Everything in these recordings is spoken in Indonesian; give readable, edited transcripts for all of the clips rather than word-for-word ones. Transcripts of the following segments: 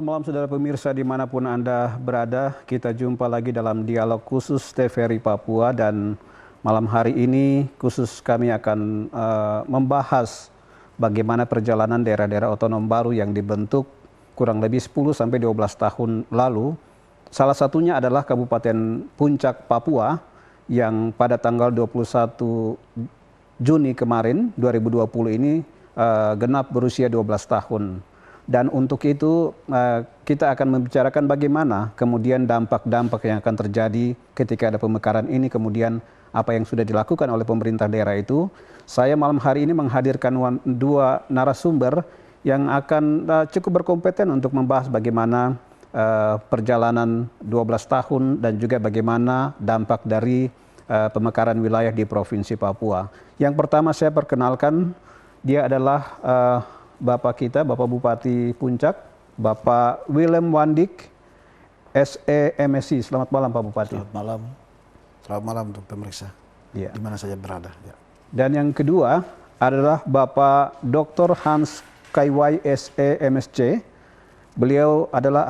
Selamat malam saudara pemirsa dimanapun Anda berada. Kita jumpa lagi dalam dialog khusus TVRI Papua dan malam hari ini khusus kami akan membahas bagaimana perjalanan daerah-daerah otonom baru yang dibentuk kurang lebih 10 sampai 12 tahun lalu. Salah satunya adalah Kabupaten Puncak, Papua yang pada tanggal 21 Juni kemarin 2020 ini genap berusia 12 tahun. Dan untuk itu kita akan membicarakan bagaimana kemudian dampak-dampak yang akan terjadi ketika ada pemekaran ini, kemudian apa yang sudah dilakukan oleh pemerintah daerah itu. Saya malam hari ini menghadirkan dua narasumber yang akan cukup berkompeten untuk membahas bagaimana perjalanan 12 tahun dan juga bagaimana dampak dari pemekaran wilayah di Provinsi Papua. Yang pertama saya perkenalkan, dia adalah Bapak kita, Bapak Bupati Puncak, Bapak Willem Wandik, SE MSI. Selamat malam Pak Bupati. Selamat malam untuk pemirsa, ya, di mana saja berada. Ya. Dan yang kedua adalah Bapak Dr. Hans Kaiwai, SE MSc. Beliau adalah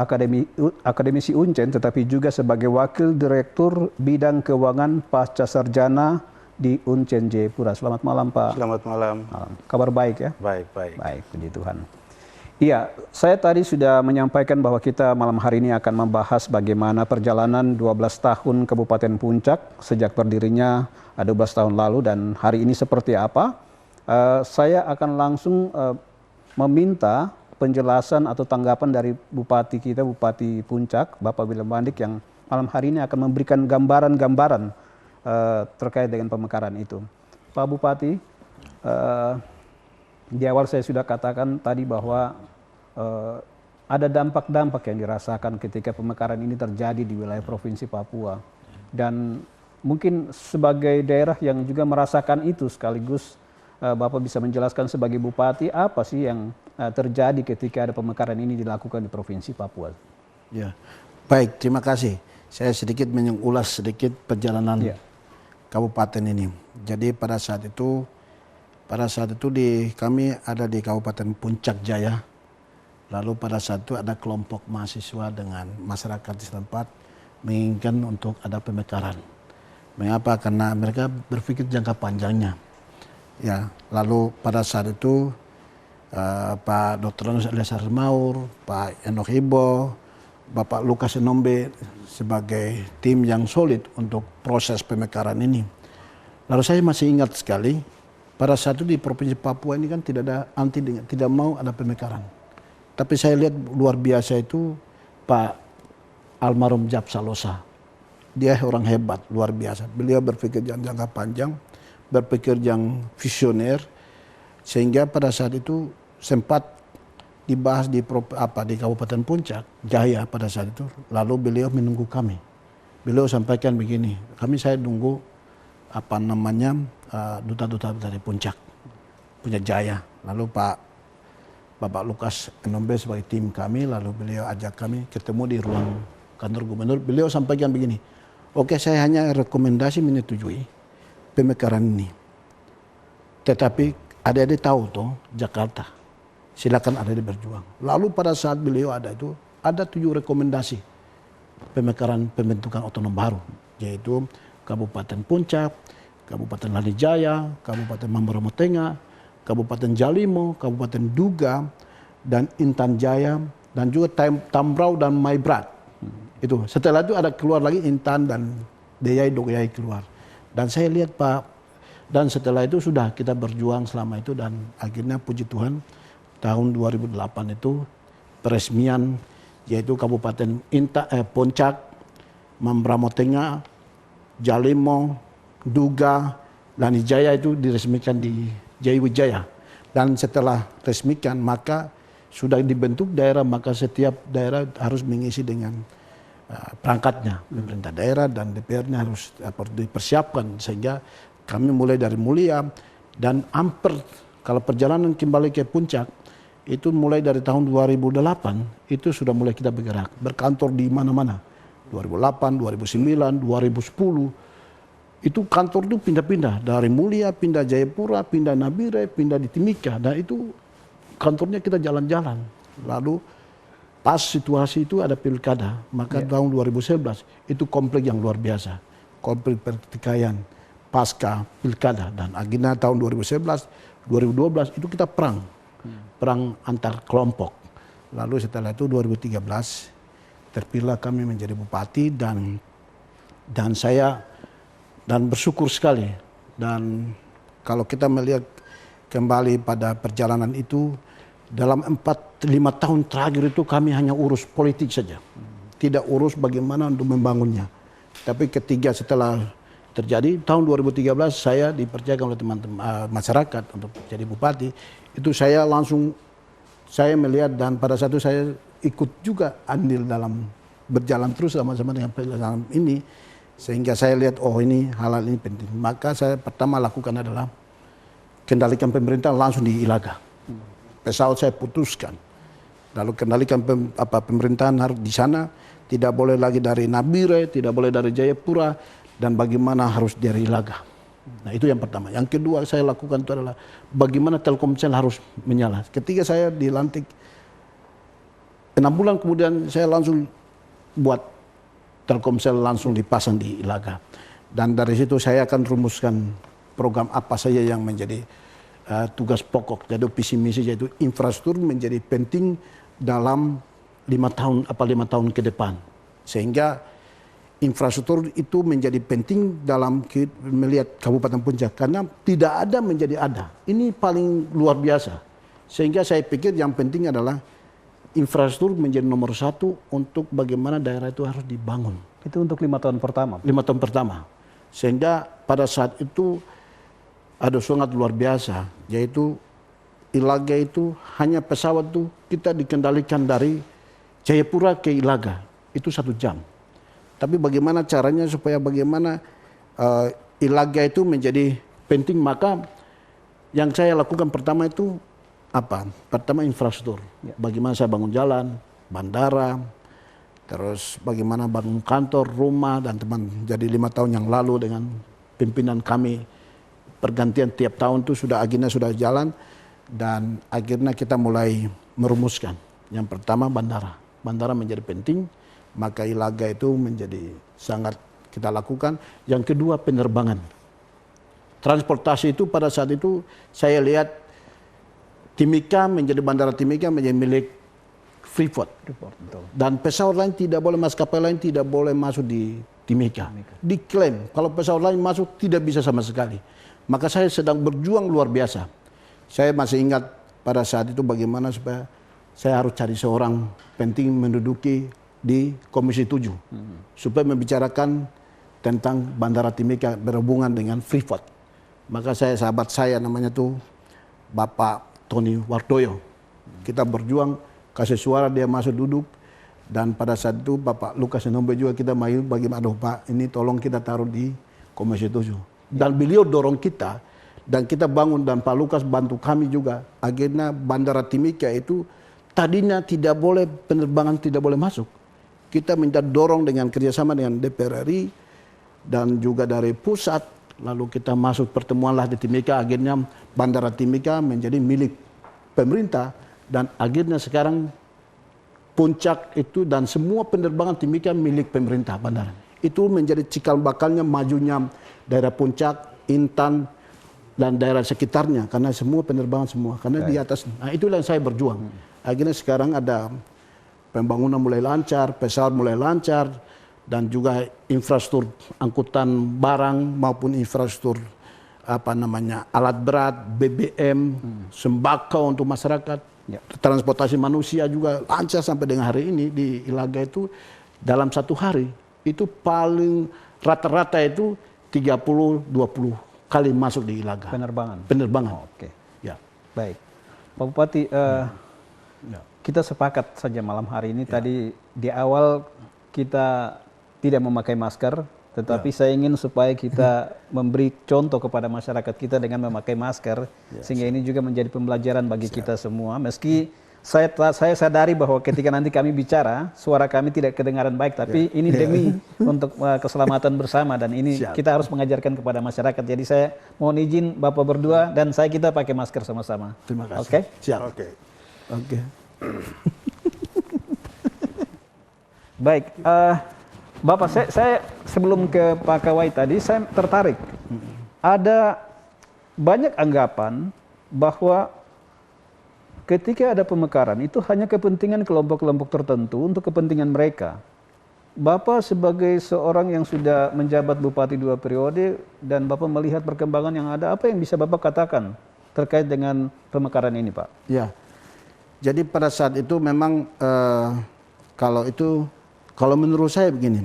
akademisi Uncen, tetapi juga sebagai Wakil Direktur Bidang Keuangan Pasca Sarjana di Uncen Jayapura. Selamat malam Pak. Selamat malam. Kabar baik ya? Baik. Baik, puji Tuhan. Iya, saya tadi sudah menyampaikan bahwa kita malam hari ini akan membahas bagaimana perjalanan 12 tahun Kabupaten Puncak sejak berdirinya 12 tahun lalu dan hari ini seperti apa. Saya akan langsung meminta penjelasan atau tanggapan dari Bupati kita, Bupati Puncak, Bapak Willem Wandik yang malam hari ini akan memberikan gambaran-gambaran terkait dengan pemekaran itu. Pak Bupati, di awal saya sudah katakan tadi bahwa ada dampak-dampak yang dirasakan ketika pemekaran ini terjadi di wilayah Provinsi Papua. Dan mungkin sebagai daerah yang juga merasakan itu sekaligus Bapak bisa menjelaskan sebagai Bupati apa sih yang terjadi ketika ada pemekaran ini dilakukan di Provinsi Papua. Ya, baik, terima kasih. Saya sedikit mengulas sedikit perjalanan kabupaten ini. Jadi pada saat itu kami ada di Kabupaten Puncak Jaya. Lalu pada saat itu ada kelompok mahasiswa dengan masyarakat di setempat menginginkan untuk ada pemekaran. Mengapa? Karena mereka berpikir jangka panjangnya. Ya, lalu pada saat itu Pak Dr. Lesar Maur, Pak Enoch Ibo, Bapak Lukas Enombe sebagai tim yang solid untuk proses pemekaran ini. Lalu saya masih ingat sekali pada saat itu di Provinsi Papua ini kan tidak mau ada pemekaran. Tapi saya lihat luar biasa itu Pak almarhum Japsalosa. Dia orang hebat, luar biasa. Beliau berpikir jangka panjang, berpikir yang visioner, sehingga pada saat itu sempat dibahas di Kabupaten Puncak Jaya pada saat itu. Lalu beliau menunggu kami. Beliau sampaikan begini, saya nunggu duta-duta dari Puncak Jaya. Lalu Bapak Lukas Enombe sebagai tim kami, lalu beliau ajak kami ketemu di ruang kantor gubernur. Beliau sampaikan begini, oke, saya hanya rekomendasi menyetujui pemekaran ini. Tetapi adik-adik tahu toh Jakarta, silakan ada di berjuang. Lalu pada saat beliau ada 7 rekomendasi pemekaran pembentukan otonom baru, yaitu Kabupaten Puncak, Kabupaten Lanijaya, Kabupaten Mamberamo Tengah, Kabupaten Jalimo, Kabupaten Duga, dan Intan Jaya, dan juga Tambrau dan Maibrat. Itu. Setelah itu ada keluar lagi Intan dan Deyai Dogyai keluar. Dan saya lihat Pak, dan setelah itu sudah kita berjuang selama itu dan akhirnya puji Tuhan tahun 2008 itu peresmian yaitu Kabupaten Puncak, Mamberamo Tengah, Jalimo, Duga, Lanijaya itu diresmikan di Jayawijaya. Dan setelah resmikan maka sudah dibentuk daerah, maka setiap daerah harus mengisi dengan perangkatnya. Pemerintah daerah dan DPR-nya harus dipersiapkan sehingga kami mulai dari Mulia dan hampir kalau perjalanan kembali ke Puncak itu mulai dari tahun 2008 itu sudah mulai kita bergerak, berkantor di mana-mana. 2008, 2009, 2010 itu kantor itu pindah-pindah dari Mulia, pindah Jayapura, pindah Nabire, pindah di Timika. Dan itu kantornya kita jalan-jalan. Lalu Pas situasi itu ada pilkada, maka tahun 2011 itu konflik yang luar biasa. Konflik pertikaian pasca pilkada, dan akhirnya tahun 2011, 2012 itu kita perang. Perang antar kelompok. Lalu setelah itu 2013 terpilih kami menjadi bupati, dan saya bersyukur sekali. Dan kalau kita melihat kembali pada perjalanan itu, dalam 4-5 tahun terakhir itu kami hanya urus politik saja. Tidak urus bagaimana untuk membangunnya. Tapi ketiga setelah terjadi, tahun 2013 saya dipercayakan oleh teman-teman masyarakat untuk jadi bupati. Itu saya langsung, saya melihat, dan pada saat itu saya ikut juga andil dalam berjalan terus sama-sama dengan perjalanan ini. Sehingga saya lihat, oh ini hal-hal ini penting. Maka saya pertama lakukan adalah kendalikan pemerintah langsung di Ilaga. Pesawat saya putuskan. Lalu kendalikan pemerintahan harus di sana. Tidak boleh lagi dari Nabire, tidak boleh dari Jayapura, dan bagaimana harus dari Ilaga. Nah itu yang pertama. Yang kedua saya lakukan itu adalah bagaimana Telkomsel harus menyala. Ketika saya dilantik, 6 bulan kemudian saya langsung buat Telkomsel langsung dipasang di Ilaga. Dan dari situ saya akan rumuskan program apa saja yang menjadi tugas pokok, jadi visi misi, yaitu infrastruktur menjadi penting dalam 5 tahun ke depan. Sehingga infrastruktur itu menjadi penting dalam melihat Kabupaten Puncak, karena tidak ada menjadi ada. Ini paling luar biasa. Sehingga saya pikir yang penting adalah infrastruktur menjadi nomor 1 untuk bagaimana daerah itu harus dibangun. Itu untuk 5 tahun pertama? 5 tahun pertama. Sehingga pada saat itu ada sangat luar biasa, yaitu Ilaga itu hanya pesawat itu kita dikendalikan dari Jayapura ke Ilaga, itu 1 jam. Tapi bagaimana caranya supaya bagaimana Ilaga itu menjadi penting, maka yang saya lakukan pertama itu apa? Pertama infrastruktur. Bagaimana saya bangun jalan, bandara, terus bagaimana bangun kantor, rumah, dan teman. Jadi 5 tahun yang lalu dengan pimpinan kami, pergantian tiap tahun itu akhirnya sudah jalan, dan akhirnya kita mulai merumuskan. Yang pertama bandara. Bandara menjadi penting, maka Ilaga itu menjadi sangat kita lakukan. Yang kedua penerbangan. Transportasi itu pada saat itu saya lihat Timika menjadi bandara Timika menjadi milik Freeport. Dan pesawat lain tidak boleh, maskapai lain tidak boleh masuk di Timika. Diklaim kalau pesawat lain masuk tidak bisa sama sekali. Maka saya sedang berjuang luar biasa. Saya masih ingat pada saat itu bagaimana supaya saya harus cari seorang penting menduduki di Komisi 7. Supaya membicarakan tentang Bandara Timika berhubungan dengan Freeport. Maka sahabat saya namanya tuh Bapak Tony Wardoyo. Kita berjuang, kasih suara dia masuk duduk. Dan pada saat itu Bapak Lukas Enombe juga kita main bagaimana, aduh Pak ini tolong kita taruh di Komisi 7. Dan beliau dorong kita, dan kita bangun, dan Pak Lukas bantu kami juga. Akhirnya Bandara Timika itu tadinya tidak boleh, penerbangan tidak boleh masuk. Kita minta dorong dengan kerjasama dengan DPR RI dan juga dari pusat. Lalu kita masuk pertemuanlah di Timika. Akhirnya Bandara Timika menjadi milik pemerintah, dan akhirnya sekarang Puncak itu dan semua penerbangan Timika milik pemerintah bandara. Itu menjadi cikal bakalnya majunya daerah Puncak, Intan, dan daerah sekitarnya, karena semua penerbangan semua, karena di atas. Nah itulah yang saya berjuang. Akhirnya sekarang ada pembangunan mulai lancar, pesawat mulai lancar, dan juga infrastruktur angkutan barang maupun infrastruktur alat berat, BBM, sembako untuk masyarakat, transportasi manusia juga lancar sampai dengan hari ini di Ilaga itu dalam 1 hari itu paling rata-rata itu 30-20 kali masuk di Ilaga. Penerbangan. Oh, oke. Ya. Baik. Pak Bupati, kita sepakat saja malam hari ini. Tadi di awal kita tidak memakai masker, tetapi saya ingin supaya kita memberi contoh kepada masyarakat kita dengan memakai masker, sehingga ini juga menjadi pembelajaran bagi kita semua. Meski saya sadari bahwa ketika nanti kami bicara, suara kami tidak kedengaran baik, tapi ini demi untuk keselamatan bersama, dan ini kita harus mengajarkan kepada masyarakat. Jadi saya mohon izin Bapak berdua dan kita pakai masker sama-sama. Terima kasih. Oke? Siap. Oke. Baik, Bapak, saya sebelum ke Pak Kawai tadi, saya tertarik. Ada banyak anggapan bahwa ketika ada pemekaran itu hanya kepentingan kelompok-kelompok tertentu untuk kepentingan mereka. Bapak sebagai seorang yang sudah menjabat bupati 2 periode dan Bapak melihat perkembangan yang ada, apa yang bisa Bapak katakan terkait dengan pemekaran ini, Pak? Ya, jadi pada saat itu memang kalau menurut saya begini,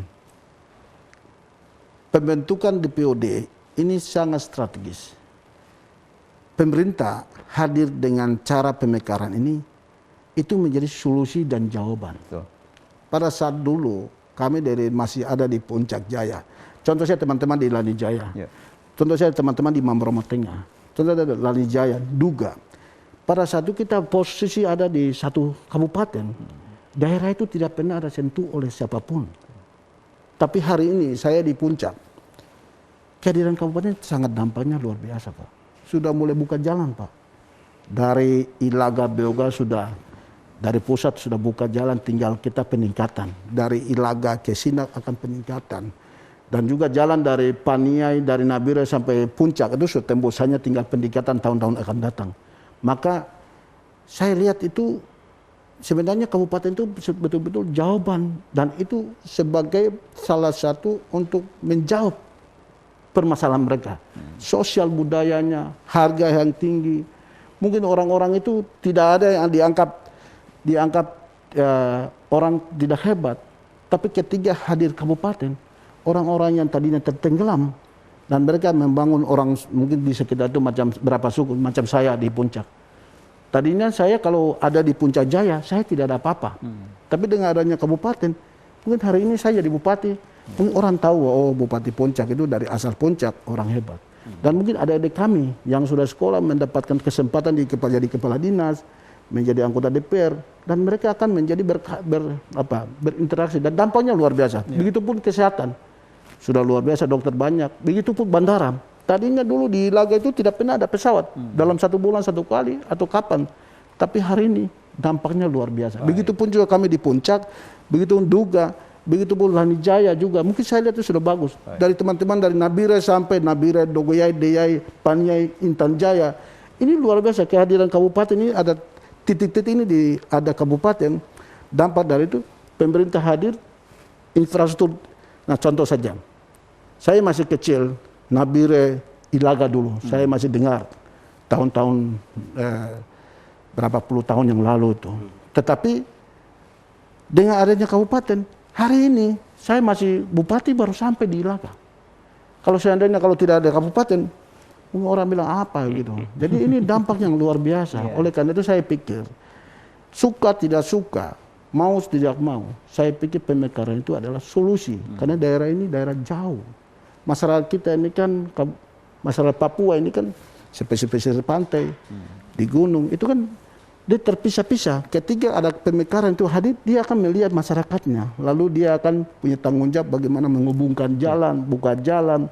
pembentukan DPOD ini sangat strategis. Pemerintah hadir dengan cara pemekaran ini itu menjadi solusi dan jawaban. Betul. Pada saat dulu kami masih ada di Puncak Jaya. Contoh saya teman-teman di Lani Jaya. Ya. Contoh saya teman-teman di Mambramo Tengah. Contoh saya Lani Jaya, Duga. Pada saat itu kita posisi ada di satu kabupaten. Daerah itu tidak pernah ada sentuh oleh siapapun. Tapi hari ini saya di Puncak. Kehadiran kabupaten sangat dampaknya luar biasa, Pak. Sudah mulai buka jalan, Pak. Dari Ilaga Beoga sudah, dari pusat sudah buka jalan, tinggal kita peningkatan. Dari Ilaga ke Sinak akan peningkatan. Dan juga jalan dari Paniai, dari Nabire sampai Puncak itu sudah tembusannya tinggal peningkatan tahun-tahun akan datang. Maka saya lihat itu sebenarnya kabupaten itu betul-betul jawaban. Dan itu sebagai salah satu untuk menjawab permasalahan mereka. Sosial budayanya, harga yang tinggi. Mungkin orang-orang itu tidak ada yang dianggap orang tidak hebat. Tapi ketika hadir kabupaten, orang-orang yang tadinya tertenggelam dan mereka membangun orang mungkin di sekitar itu macam berapa suku, macam saya di Puncak. Tadinya saya kalau ada di Puncak Jaya, saya tidak ada apa-apa. Tapi dengan adanya kabupaten, mungkin hari ini saya jadi bupati. Mungkin orang tahu, oh Bupati Puncak itu dari asal Puncak, orang hebat. Dan mungkin adik-adik kami yang sudah sekolah mendapatkan kesempatan jadi kepala dinas, menjadi anggota DPR, dan mereka akan menjadi berinteraksi. Dan dampaknya luar biasa. Begitupun kesehatan. Sudah luar biasa, dokter banyak. Begitupun bandara. Tadinya dulu di Ilaga itu tidak pernah ada pesawat. Dalam 1 bulan 1 kali atau kapan. Tapi hari ini dampaknya luar biasa. Begitupun juga kami di Puncak, begitupun Duga, begitupun Lani Jaya juga. Mungkin saya lihat itu sudah bagus. Dari teman-teman dari Nabire sampai Nabire, Dogoyai, Deyai, Paniai, Intan Jaya. Ini luar biasa kehadiran kabupaten ini, ada titik-titik ini ada kabupaten. Dampak dari itu pemerintah hadir, infrastruktur. Nah contoh saja, saya masih kecil, Nabire, Ilaga dulu, saya masih dengar tahun-tahun berapa puluh tahun yang lalu itu. Tetapi dengan adanya kabupaten, hari ini saya masih bupati baru sampai di Ilaga. Kalau seandainya kalau tidak ada kabupaten, orang bilang apa gitu. Jadi ini dampak yang luar biasa. Oleh karena itu saya pikir, suka tidak suka, mau tidak mau, saya pikir pemekaran itu adalah solusi. Karena daerah ini daerah jauh. Masyarakat kita ini kan, masyarakat Papua ini kan pesisir pantai, di gunung, itu kan dia terpisah-pisah. Ketika ada pemekaran itu hadir, dia akan melihat masyarakatnya. Lalu dia akan punya tanggung jawab bagaimana menghubungkan jalan, buka jalan.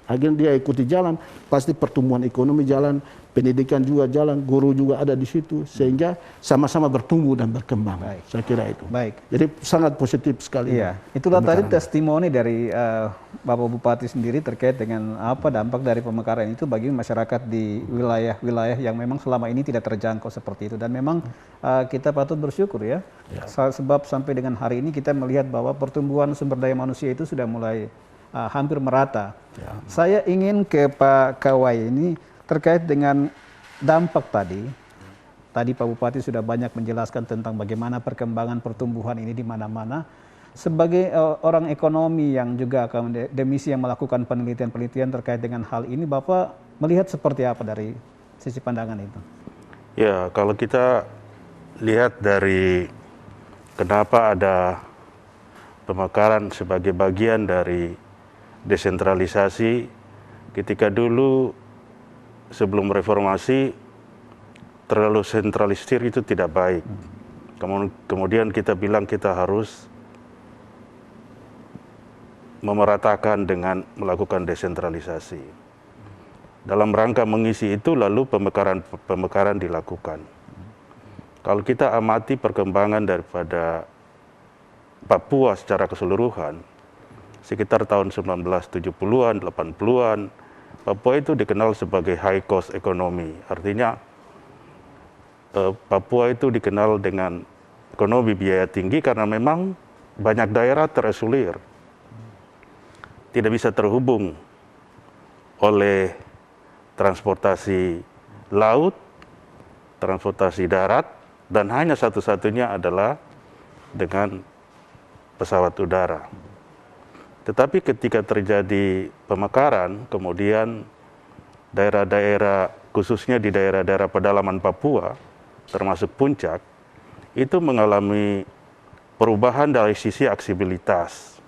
Akhirnya dia ikuti jalan, pasti pertumbuhan ekonomi jalan, pendidikan juga jalan, guru juga ada di situ. Sehingga sama-sama bertumbuh dan berkembang. Saya kira itu. Jadi sangat positif sekali. Iya, itulah tadi testimoni dari Bapak Bupati sendiri terkait dengan apa dampak dari pemekaran itu bagi masyarakat di wilayah-wilayah yang memang selama ini tidak terjangkau seperti itu. Dan memang kita patut bersyukur ya. Sebab sampai dengan hari ini kita melihat bahwa pertumbuhan sumber daya manusia itu sudah mulai hampir merata. Saya ingin ke Pak Kawai ini terkait dengan dampak tadi. Tadi Pak Bupati sudah banyak menjelaskan tentang bagaimana perkembangan pertumbuhan ini di mana-mana. Sebagai orang ekonomi yang juga akademisi yang melakukan penelitian-penelitian terkait dengan hal ini, Bapak melihat seperti apa dari sisi pandangan itu? Ya, kalau kita lihat dari kenapa ada pemekaran sebagai bagian dari desentralisasi, ketika dulu sebelum reformasi terlalu sentralisir itu tidak baik. Kemudian kita bilang kita harus memeratakan dengan melakukan desentralisasi. Dalam rangka mengisi itu lalu pemekaran dilakukan. Kalau kita amati perkembangan daripada Papua secara keseluruhan, sekitar tahun 1970-an, 80-an, Papua itu dikenal sebagai high cost economy. Artinya Papua itu dikenal dengan ekonomi biaya tinggi karena memang banyak daerah terisolir, tidak bisa terhubung oleh transportasi laut, transportasi darat, dan hanya satu-satunya adalah dengan pesawat udara. Tetapi ketika terjadi pemekaran, kemudian daerah-daerah, khususnya di daerah-daerah pedalaman Papua, termasuk Puncak, itu mengalami perubahan dari sisi aksibilitas.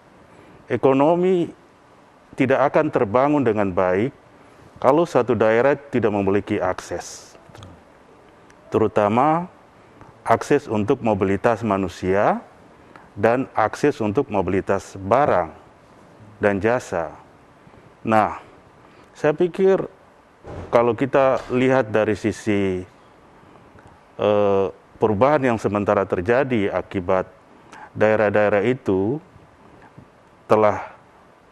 Ekonomi tidak akan terbangun dengan baik kalau satu daerah tidak memiliki akses, terutama akses untuk mobilitas manusia dan akses untuk mobilitas barang dan jasa. Nah, saya pikir kalau kita lihat dari sisi perubahan yang sementara terjadi akibat daerah-daerah itu telah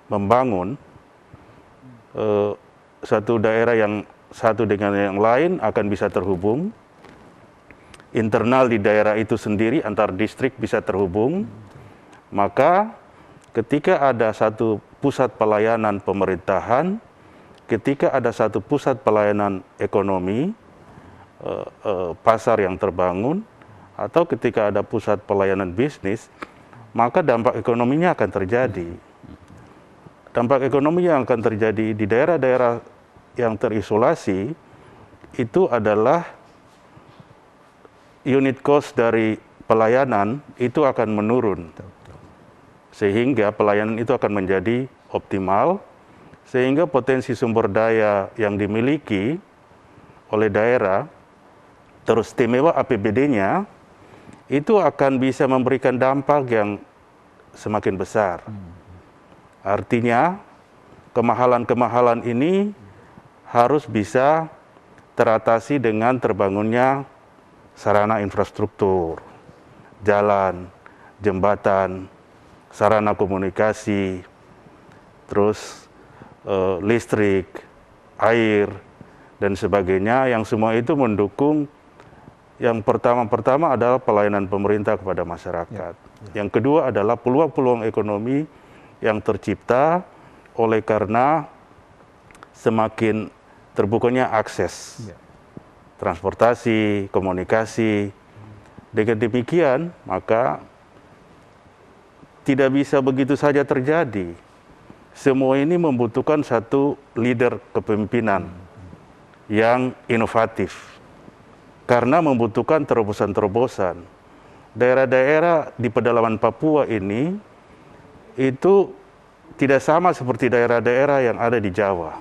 membangun satu daerah yang satu dengan yang lain akan bisa terhubung, internal di daerah itu sendiri antar distrik bisa terhubung, maka ketika ada satu pusat pelayanan pemerintahan, ketika ada satu pusat pelayanan ekonomi, pasar yang terbangun, atau ketika ada pusat pelayanan bisnis, maka dampak ekonominya akan terjadi. Dampak ekonomi yang akan terjadi di daerah-daerah yang terisolasi itu adalah unit cost dari pelayanan itu akan menurun. Sehingga pelayanan itu akan menjadi optimal, sehingga potensi sumber daya yang dimiliki oleh daerah, terus istimewa APBD-nya, itu akan bisa memberikan dampak yang semakin besar. Artinya, kemahalan-kemahalan ini harus bisa teratasi dengan terbangunnya sarana infrastruktur, jalan, jembatan, sarana komunikasi, terus listrik, air, dan sebagainya, yang semua itu mendukung. Yang pertama adalah pelayanan pemerintah kepada masyarakat. Yang kedua adalah peluang-peluang ekonomi yang tercipta oleh karena semakin terbukanya akses transportasi, komunikasi. Dengan demikian, maka tidak bisa begitu saja terjadi. Semua ini membutuhkan satu leader kepemimpinan yang inovatif, karena membutuhkan terobosan-terobosan. Daerah-daerah di pedalaman Papua ini itu tidak sama seperti daerah-daerah yang ada di Jawa,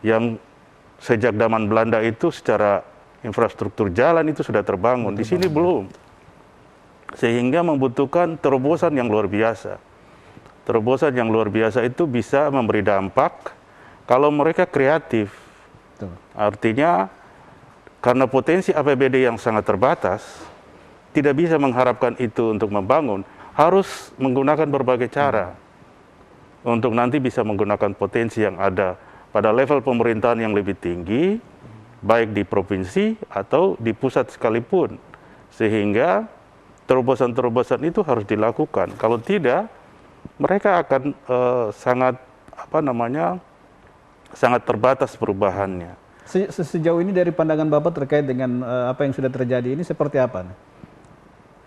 yang sejak zaman Belanda itu secara infrastruktur jalan itu sudah terbangun. Di sini belum. Sehingga membutuhkan terobosan yang luar biasa. Terobosan yang luar biasa itu bisa memberi dampak kalau mereka kreatif. Artinya, karena potensi APBD yang sangat terbatas, tidak bisa mengharapkan itu untuk membangun, harus menggunakan berbagai cara untuk nanti bisa menggunakan potensi yang ada pada level pemerintahan yang lebih tinggi, baik di provinsi atau di pusat sekalipun. Sehingga terobosan-terobosan itu harus dilakukan. Kalau tidak, mereka akan sangat terbatas perubahannya. Sejauh ini dari pandangan Bapak terkait dengan apa yang sudah terjadi ini seperti apa?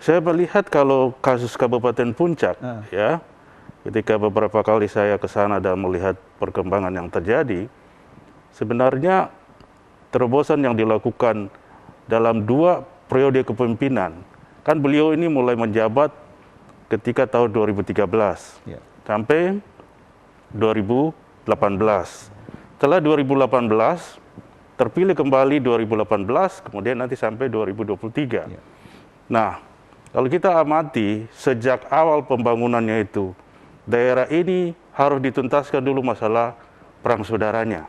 Saya melihat kalau kasus Kabupaten Puncak, ya, ketika beberapa kali saya ke sana dan melihat perkembangan yang terjadi, sebenarnya terobosan yang dilakukan dalam 2 periode kepemimpinan, kan beliau ini mulai menjabat ketika tahun 2013 sampai 2018. Setelah 2018, terpilih kembali 2018, kemudian nanti sampai 2023. Nah, kalau kita amati sejak awal pembangunannya itu, daerah ini harus dituntaskan dulu masalah perang saudaranya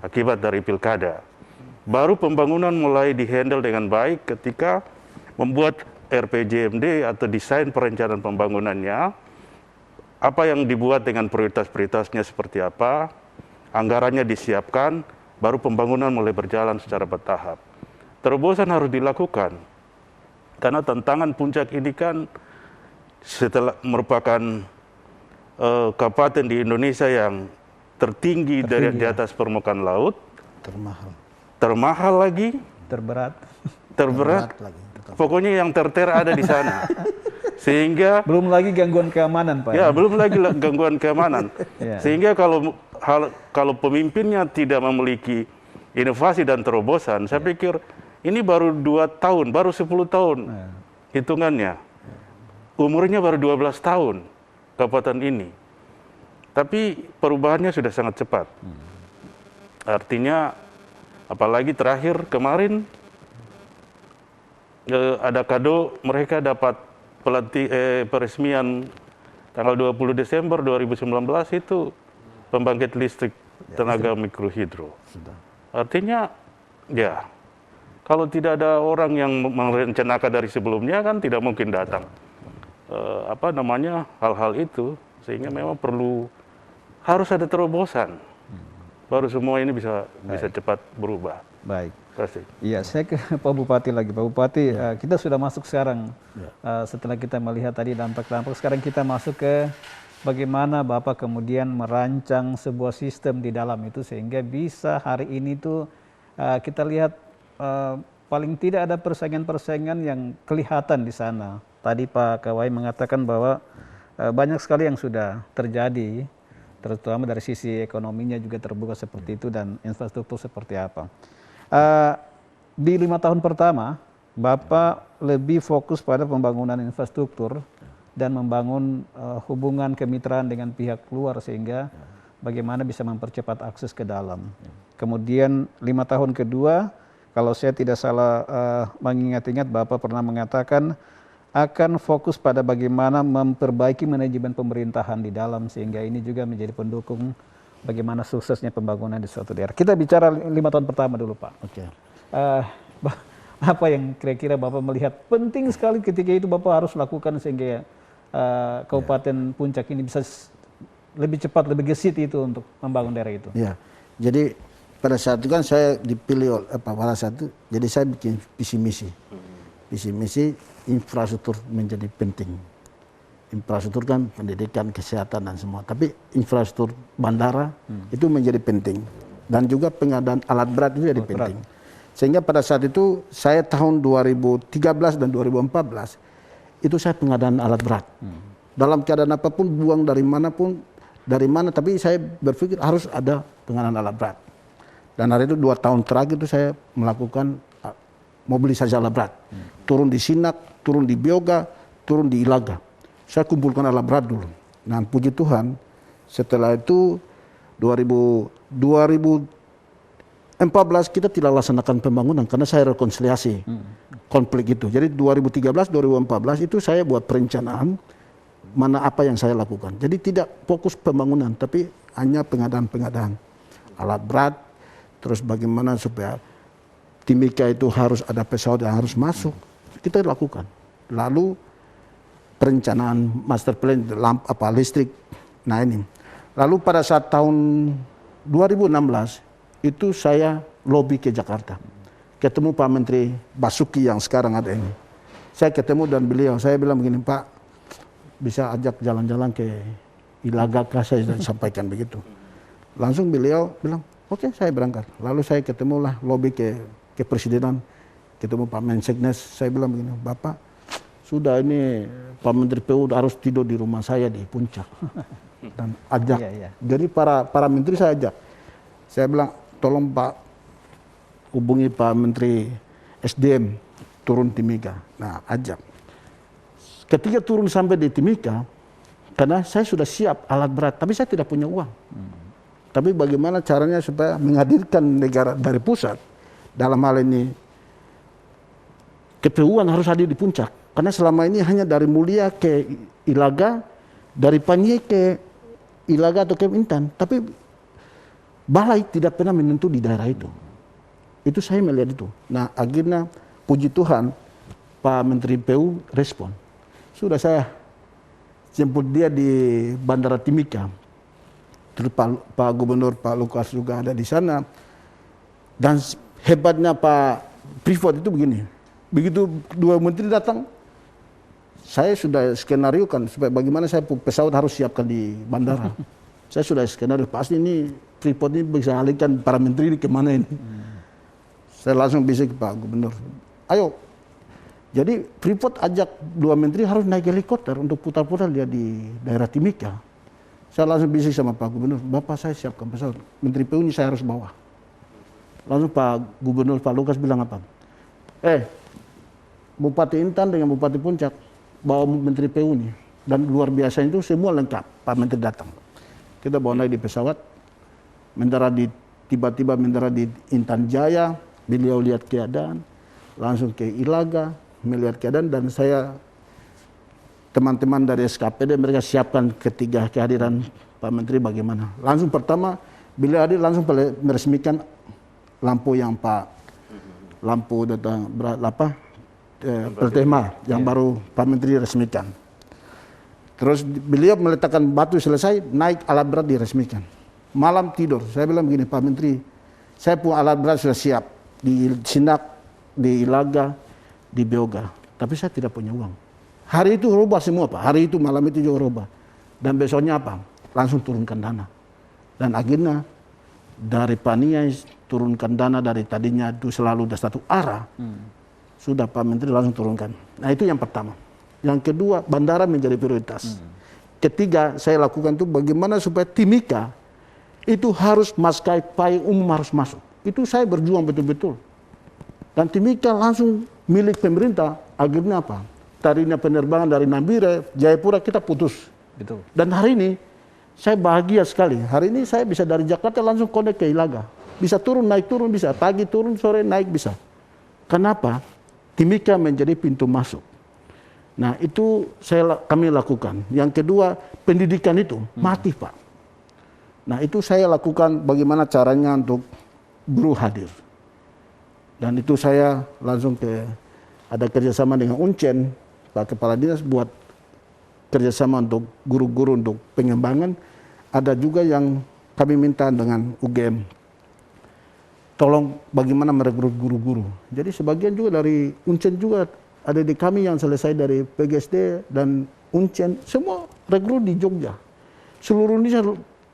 akibat dari pilkada. Baru pembangunan mulai dihandle dengan baik ketika membuat RPJMD atau desain perencanaan pembangunannya, apa yang dibuat dengan prioritas-prioritasnya seperti apa, anggarannya disiapkan, baru pembangunan mulai berjalan secara bertahap. Terobosan harus dilakukan, karena tantangan puncak ini kan setelah merupakan kabupaten di Indonesia yang tertinggi dari di atas permukaan laut, termahal lagi, terberat lagi. pokoknya yang terter ada di sana. Sehingga belum lagi gangguan keamanan, Pak. ya, belum lagi gangguan keamanan. Ya. Sehingga kalau pemimpinnya tidak memiliki inovasi dan terobosan, saya pikir ini baru 2 tahun, baru 10 tahun hitungannya. Umurnya baru 12 tahun kabupaten ini. Tapi perubahannya sudah sangat cepat. Artinya, apalagi terakhir kemarin ada kado, mereka dapat peresmian tanggal 20 Desember 2019 itu pembangkit listrik tenaga mikrohidro. Artinya, ya, kalau tidak ada orang yang merencanakan dari sebelumnya kan tidak mungkin datang hal-hal itu, sehingga memang harus ada terobosan, baru semua ini bisa cepat berubah. Baik. Kasih. Iya, saya ke Pak Bupati lagi. Pak Bupati, kita sudah masuk sekarang. Setelah kita melihat tadi dampak-dampak, sekarang kita masuk ke bagaimana Bapak kemudian merancang sebuah sistem di dalam itu sehingga bisa hari ini tuh kita lihat paling tidak ada persaingan-persaingan yang kelihatan di sana. Tadi Pak Kawai mengatakan bahwa banyak sekali yang sudah terjadi, terutama dari sisi ekonominya juga terbuka seperti itu dan infrastruktur seperti apa. Di 5 tahun pertama, Bapak lebih fokus pada pembangunan infrastruktur dan membangun hubungan kemitraan dengan pihak luar sehingga bagaimana bisa mempercepat akses ke dalam. Kemudian 5 tahun kedua, kalau saya tidak salah mengingat-ingat, Bapak pernah mengatakan akan fokus pada bagaimana memperbaiki manajemen pemerintahan di dalam sehingga ini juga menjadi pendukung bagaimana suksesnya pembangunan di suatu daerah. Kita bicara 5 tahun pertama dulu, Pak. Oke. Apa yang kira-kira Bapak melihat penting sekali ketika itu Bapak harus lakukan sehingga Kabupaten Puncak ini bisa lebih cepat, lebih gesit itu untuk membangun daerah itu? Ya, jadi pada saat itu kan saya dipilih pada saat itu, jadi saya bikin visi misi. Visi misi infrastruktur menjadi penting. Infrastruktur kan pendidikan, kesehatan dan semua. Tapi infrastruktur bandara itu menjadi penting. Dan juga pengadaan alat berat itu jadi penting. Sehingga pada saat itu saya tahun 2013 dan 2014 itu saya pengadaan alat berat. Dalam keadaan apapun, buang dari manapun, dari mana. Tapi saya berpikir harus ada pengadaan alat berat. Dan hari itu 2 tahun terakhir itu saya melakukan mobilisasi alat berat. Turun di Sinak, turun di Bioga, turun di Ilaga. Saya kumpulkan alat berat dulu. Nah, puji Tuhan, setelah itu 2014 kita tidak laksanakan pembangunan karena saya rekonsiliasi konflik itu. Jadi 2013-2014 itu saya buat perencanaan mana apa yang saya lakukan. Jadi tidak fokus pembangunan, tapi hanya pengadaan alat berat. Terus bagaimana supaya Timika itu harus ada pesawat yang harus masuk, kita lakukan. Lalu perencanaan master plan listrik. Nah ini. Lalu pada saat tahun 2016 itu saya lobby ke Jakarta. Ketemu Pak Menteri Basuki yang sekarang ada ini. Saya ketemu dan saya bilang begini, Pak, bisa ajak jalan-jalan ke Ilaga kah, saya sampaikan begitu. Langsung beliau bilang, oke, saya berangkat. Lalu saya ketemulah lobby ke Presidenan, ketemu Pak Menseknes. Saya bilang begini, Bapak, sudah ini Pak Menteri PU harus tidur di rumah saya di Puncak dan ajak. Jadi para menteri saya ajak. Saya bilang tolong Pak hubungi Pak Menteri SDM turun Timika. Nah, ajak. Ketika turun sampai di Timika, karena saya sudah siap alat berat, tapi saya tidak punya uang. Tapi bagaimana caranya supaya menghadirkan negara dari pusat dalam hal ini KPU-an harus hadir di Puncak. Karena selama ini hanya dari Mulia ke Ilaga, dari Panye ke Ilaga atau ke Intan. Tapi balai tidak pernah menentu di daerah itu. Itu saya melihat itu. Nah, akhirnya puji Tuhan Pak Menteri PU respon. Sudah saya jemput dia di Bandara Timika. Terus Pak Gubernur Pak Lukas juga ada di sana. Dan hebatnya Pak Freeport itu begini. Begitu dua menteri datang, saya sudah skenario kan supaya bagaimana saya pesawat harus siapkan di bandara. Saya sudah skenario pasti ini Freeport ini bisa alihkan para menteri ini kemana ini. Saya langsung bisik ke Pak Gubernur. Ayo. Jadi Freeport ajak dua menteri harus naik helikopter untuk putar-putar dia di daerah Timika. Saya langsung bisik sama Pak Gubernur, Bapak saya siapkan pesawat. Menteri PU ini saya harus bawa. Langsung Pak Gubernur Pak Lukas bilang apa? Bupati Intan dengan Bupati Puncak bawa Menteri PU ini. Dan luar biasa itu semua lengkap. Pak Menteri datang. Kita bawa naik di pesawat. Tiba-tiba mendarat di Intan Jaya. Beliau lihat keadaan. Langsung ke Ilaga. Melihat keadaan dan saya teman-teman dari SKPD mereka siapkan ketiga kehadiran Pak Menteri bagaimana. Langsung pertama beliau hadir langsung meresmikan lampu yang lampu datang Pertema yang baru Pak Menteri resmikan. Terus beliau meletakkan batu selesai, naik alat berat diresmikan. Malam tidur, saya bilang begini, Pak Menteri, saya punya alat berat sudah siap di Sinak, di Ilaga, di Beoga, tapi saya tidak punya uang. Hari itu rubah semua Pak, hari itu malam itu juga rubah. Dan besoknya apa? Langsung turunkan dana. Dan akhirnya dari Paniai turunkan dana dari tadinya itu selalu ada satu arah. Sudah Pak Menteri langsung turunkan. Nah itu yang pertama. Yang kedua, bandara menjadi prioritas. Ketiga, saya lakukan itu bagaimana supaya Timika itu harus maskapai umum harus masuk. Itu saya berjuang betul-betul. Dan Timika langsung milik pemerintah. Akhirnya apa? Tadinya penerbangan dari Nambire, Jayapura kita putus. Betul. Dan hari ini saya bahagia sekali. Hari ini saya bisa dari Jakarta langsung connect ke Ilaga. Bisa turun, naik turun bisa. Pagi turun, sore naik bisa. Kenapa? Timika menjadi pintu masuk. Nah itu kami lakukan. Yang kedua pendidikan itu mati Pak. Nah itu saya lakukan bagaimana caranya untuk guru hadir. Dan itu saya langsung ada kerjasama dengan Uncen, Pak Kepala Dinas buat kerjasama untuk guru-guru untuk pengembangan. Ada juga yang kami minta dengan UGM. Tolong bagaimana merekrut guru-guru. Jadi sebagian juga dari Uncen juga ada di kami yang selesai dari PGSD dan Uncen. Semua rekrut di Jogja. Seluruh Indonesia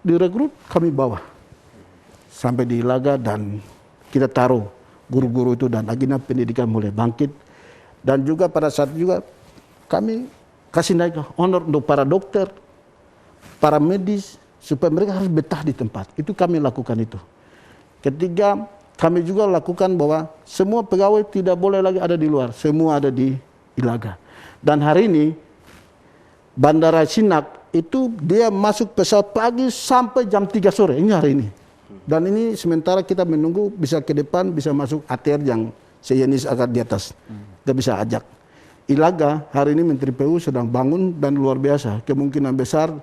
direkrut kami bawa. Sampai di Ilaga dan kita taruh guru-guru itu dan akhirnya pendidikan mulai bangkit. Dan juga pada saat juga kami kasih naik honor untuk para dokter, para medis, supaya mereka harus betah di tempat. Itu kami lakukan itu. Ketiga, kami juga lakukan bahwa semua pegawai tidak boleh lagi ada di luar. Semua ada di Ilaga. Dan hari ini, Bandara Sinak itu dia masuk pesawat pagi sampai jam 3 sore. Ini hari ini. Dan ini sementara kita menunggu bisa ke depan, bisa masuk ATR yang sejenis agak di atas. Kita bisa ajak. Ilaga hari ini Menteri PU sedang bangun dan luar biasa. Kemungkinan besar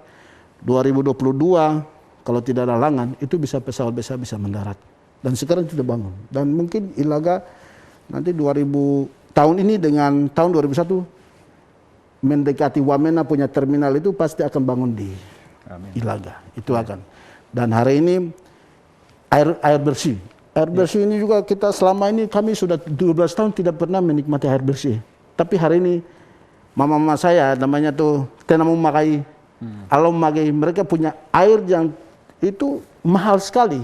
2022 kalau tidak ada halangan itu bisa pesawat besar bisa mendarat. Dan sekarang sudah bangun. Dan mungkin Ilaga nanti tahun ini dengan tahun 2001 mendekati Wamena punya terminal itu pasti akan bangun di Ilaga. Itu akan. Dan hari ini air bersih. Air bersih ini juga kita selama ini kami sudah 12 tahun tidak pernah menikmati air bersih. Tapi hari ini mama-mama saya namanya tuh Tenamu Makai, Alom Makai, mereka punya air yang itu mahal sekali.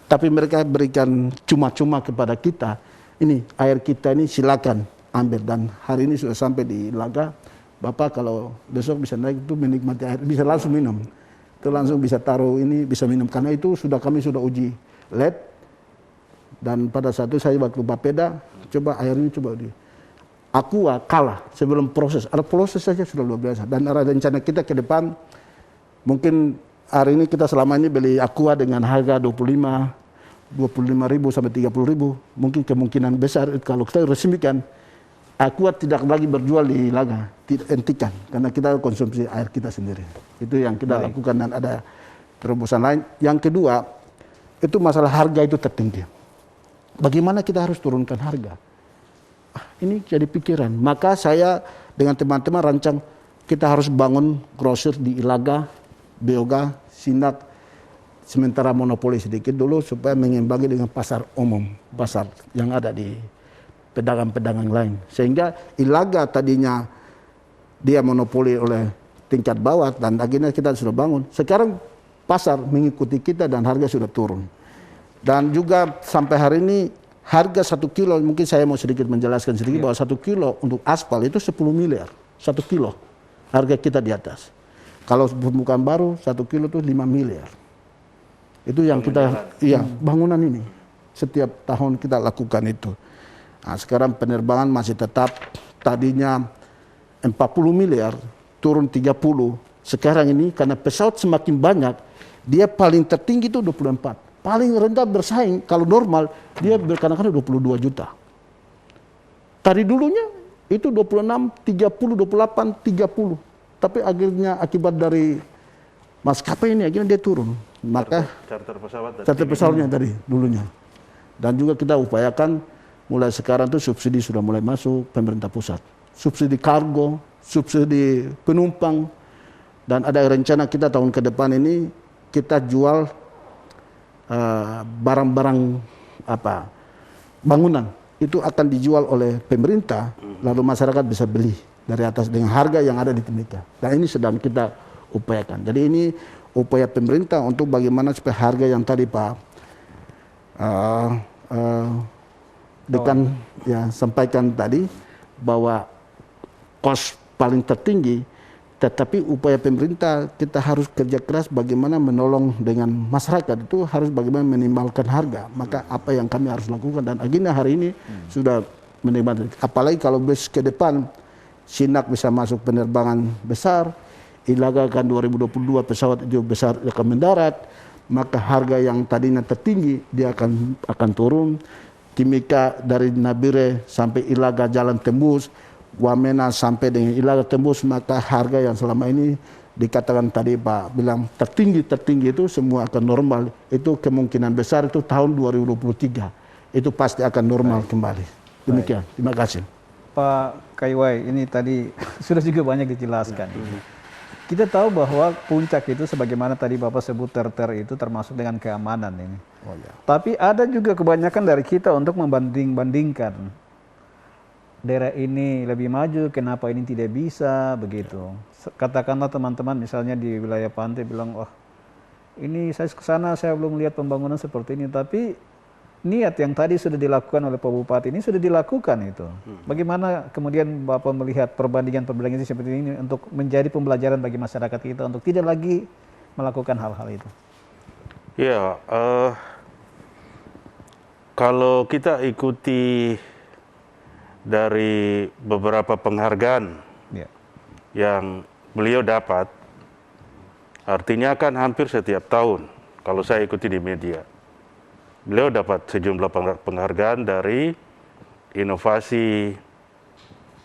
Tapi mereka berikan cuma-cuma kepada kita. Ini air kita ini silakan ambil. Dan hari ini sudah sampai di Ilaga. Bapak kalau besok bisa naik itu menikmati air, bisa langsung minum. Itu langsung bisa taruh ini, bisa minum. Karena itu kami sudah uji LED. Dan pada saat itu saya waktu Bapeda, coba air ini coba di Aqua kalah sebelum proses. Ada proses saja sudah luar biasa. Dan ada rencana kita ke depan, mungkin hari ini kita selama ini beli Aqua dengan harga 25.000 sampai 30.000. Mungkin kemungkinan besar kalau kita resmikan, Aqua tidak lagi berjual di Ilaga, tidak hentikan karena kita konsumsi air kita sendiri. Itu yang kita lakukan dan ada terobosan lain. Yang kedua, itu masalah harga itu tertinggi. Bagaimana kita harus turunkan harga? ini jadi pikiran. Maka saya dengan teman-teman rancang kita harus bangun grosir di Ilaga, Beoga, Sinak, sementara monopoli sedikit dulu supaya mengimbangi dengan pasar umum, pasar yang ada di pedagang-pedagang lain. Sehingga Ilaga tadinya dia monopoli oleh tingkat bawah dan akhirnya kita sudah bangun. Sekarang pasar mengikuti kita dan harga sudah turun. Dan juga sampai hari ini harga 1 kilo, mungkin saya mau sedikit menjelaskan sedikit bahwa 1 kilo untuk aspal itu 10 miliar. 1 kilo harga kita di atas. Kalau bukan baru 1 kilo itu 5 miliar. Itu yang kita, iya bangunan ini. Setiap tahun kita lakukan itu. Nah, sekarang penerbangan masih tetap tadinya 40 miliar, turun 30. Sekarang ini karena pesawat semakin banyak, dia paling tertinggi itu 24. Paling rendah bersaing, kalau normal, dia kadang-kadang 22 juta. Tadi dulunya itu 26, 30, 28, 30. Tapi akhirnya akibat dari maskapai ini, akhirnya dia turun. Maka charter pesawatnya tadi dulunya. Dan juga kita upayakan mulai sekarang tuh subsidi sudah mulai masuk pemerintah pusat. Subsidi kargo, subsidi penumpang, dan ada rencana kita tahun ke depan ini kita jual barang-barang bangunan itu akan dijual oleh pemerintah, lalu masyarakat bisa beli dari atas dengan harga yang ada di Timika. Dan ini sedang kita upayakan. Jadi ini upaya pemerintah untuk bagaimana supaya harga yang tadi Pak Dekan ya sampaikan tadi bahwa kos paling tertinggi, tetapi upaya pemerintah kita harus kerja keras bagaimana menolong dengan masyarakat itu harus bagaimana minimalkan harga. Maka apa yang kami harus lakukan dan akhirnya hari ini sudah menikmati. Apalagi kalau bus ke depan Sinak bisa masuk penerbangan besar, Ilaga kan 2022 pesawat itu besar akan mendarat, maka harga yang tadinya tertinggi dia akan turun. Timika dari Nabire sampai Ilaga jalan tembus, Wamena sampai dengan Ilaga tembus, maka harga yang selama ini dikatakan tadi Pak bilang tertinggi itu semua akan normal. Itu kemungkinan besar itu tahun 2023 itu pasti akan normal kembali. Demikian. Terima kasih. Pak Kaiwai, ini tadi sudah juga banyak dijelaskan. Kita tahu bahwa puncak itu sebagaimana tadi Bapak sebut ter itu termasuk dengan keamanan ini. Oh, ya. Tapi ada juga kebanyakan dari kita untuk membanding-bandingkan. Daerah ini lebih maju, kenapa ini tidak bisa, begitu. Katakanlah teman-teman misalnya di wilayah pantai bilang, wah ini saya ke sana saya belum lihat pembangunan seperti ini, tapi niat yang tadi sudah dilakukan oleh Pak Bupati ini sudah dilakukan itu. Bagaimana kemudian Bapak melihat perbandingan-perbandingan seperti ini untuk menjadi pembelajaran bagi masyarakat kita untuk tidak lagi melakukan hal-hal itu? Ya, kalau kita ikuti dari beberapa penghargaan yang beliau dapat, artinya kan hampir setiap tahun kalau saya ikuti di media. Beliau dapat sejumlah penghargaan dari inovasi,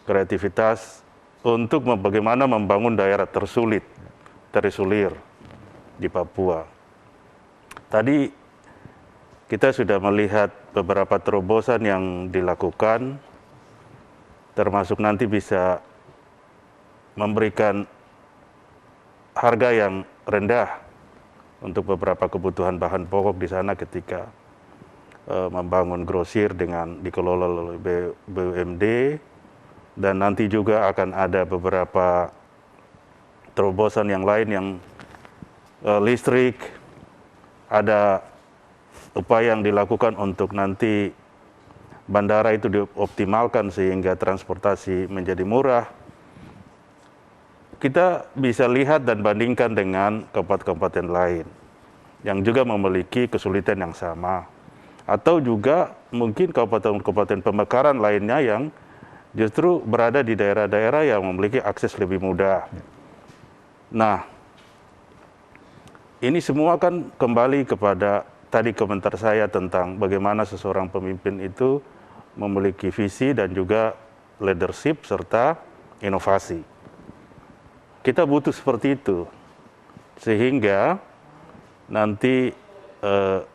kreativitas untuk bagaimana membangun daerah terisolir di Papua. Tadi kita sudah melihat beberapa terobosan yang dilakukan, termasuk nanti bisa memberikan harga yang rendah untuk beberapa kebutuhan bahan pokok di sana ketika membangun grosir dengan dikelola oleh BUMD, dan nanti juga akan ada beberapa terobosan yang lain yang listrik, ada upaya yang dilakukan untuk nanti bandara itu dioptimalkan sehingga transportasi menjadi murah. Kita bisa lihat dan bandingkan dengan kabupaten-kabupaten lain yang juga memiliki kesulitan yang sama. Atau juga mungkin kabupaten-kabupaten pemekaran lainnya yang justru berada di daerah-daerah yang memiliki akses lebih mudah. Nah, ini semua kan kembali kepada tadi komentar saya tentang bagaimana seseorang pemimpin itu memiliki visi dan juga leadership serta inovasi. Kita butuh seperti itu, sehingga nanti